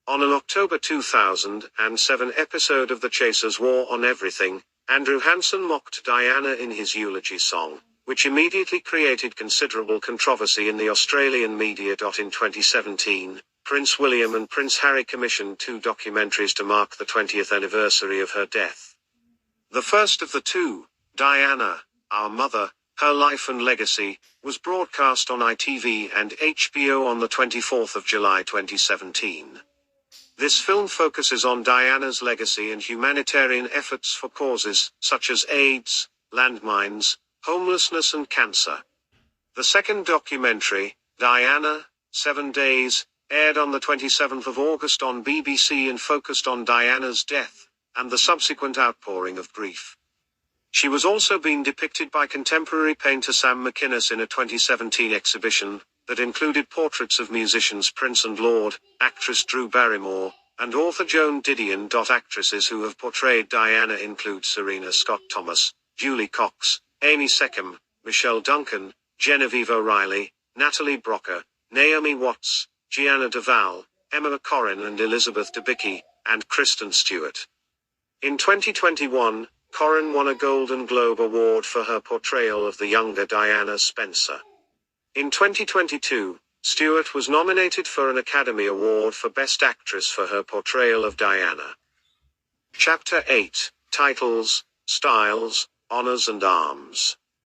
On an October 2007 episode of The Chasers' War on Everything, Andrew Hansen mocked Diana in his eulogy song, which immediately created considerable controversy in the Australian media. In 2017, Prince William and Prince Harry commissioned 2 documentaries to mark the 20th anniversary of her death. The first of the two, Diana, Our Mother, Her Life and Legacy, was broadcast on ITV and HBO on the 24th of July 2017. This film focuses on Diana's legacy and humanitarian efforts for causes such as AIDS, landmines, homelessness and cancer. The second documentary, Diana, 7 Days, aired on the 27th of August on BBC and focused on Diana's death and the subsequent outpouring of grief. She was also being depicted by contemporary painter Sam McInnes in a 2017 exhibition that included portraits of musicians Prince and Lord, actress Drew Barrymore, and author Joan Didion. Actresses who have portrayed Diana include Serena Scott Thomas, Julie Cox, Amy Seckham, Michelle Duncan, Genevieve O'Reilly, Natalie Brocker, Naomi Watts, Gianna Duval, Emma Corrin and Elizabeth Debicki, and Kristen Stewart. In 2021, Corrin won a Golden Globe Award for her portrayal of the younger Diana Spencer. In 2022, Stewart was nominated for an Academy Award for Best Actress for her portrayal of Diana. Chapter 8, Titles, Styles, Honors and Arms.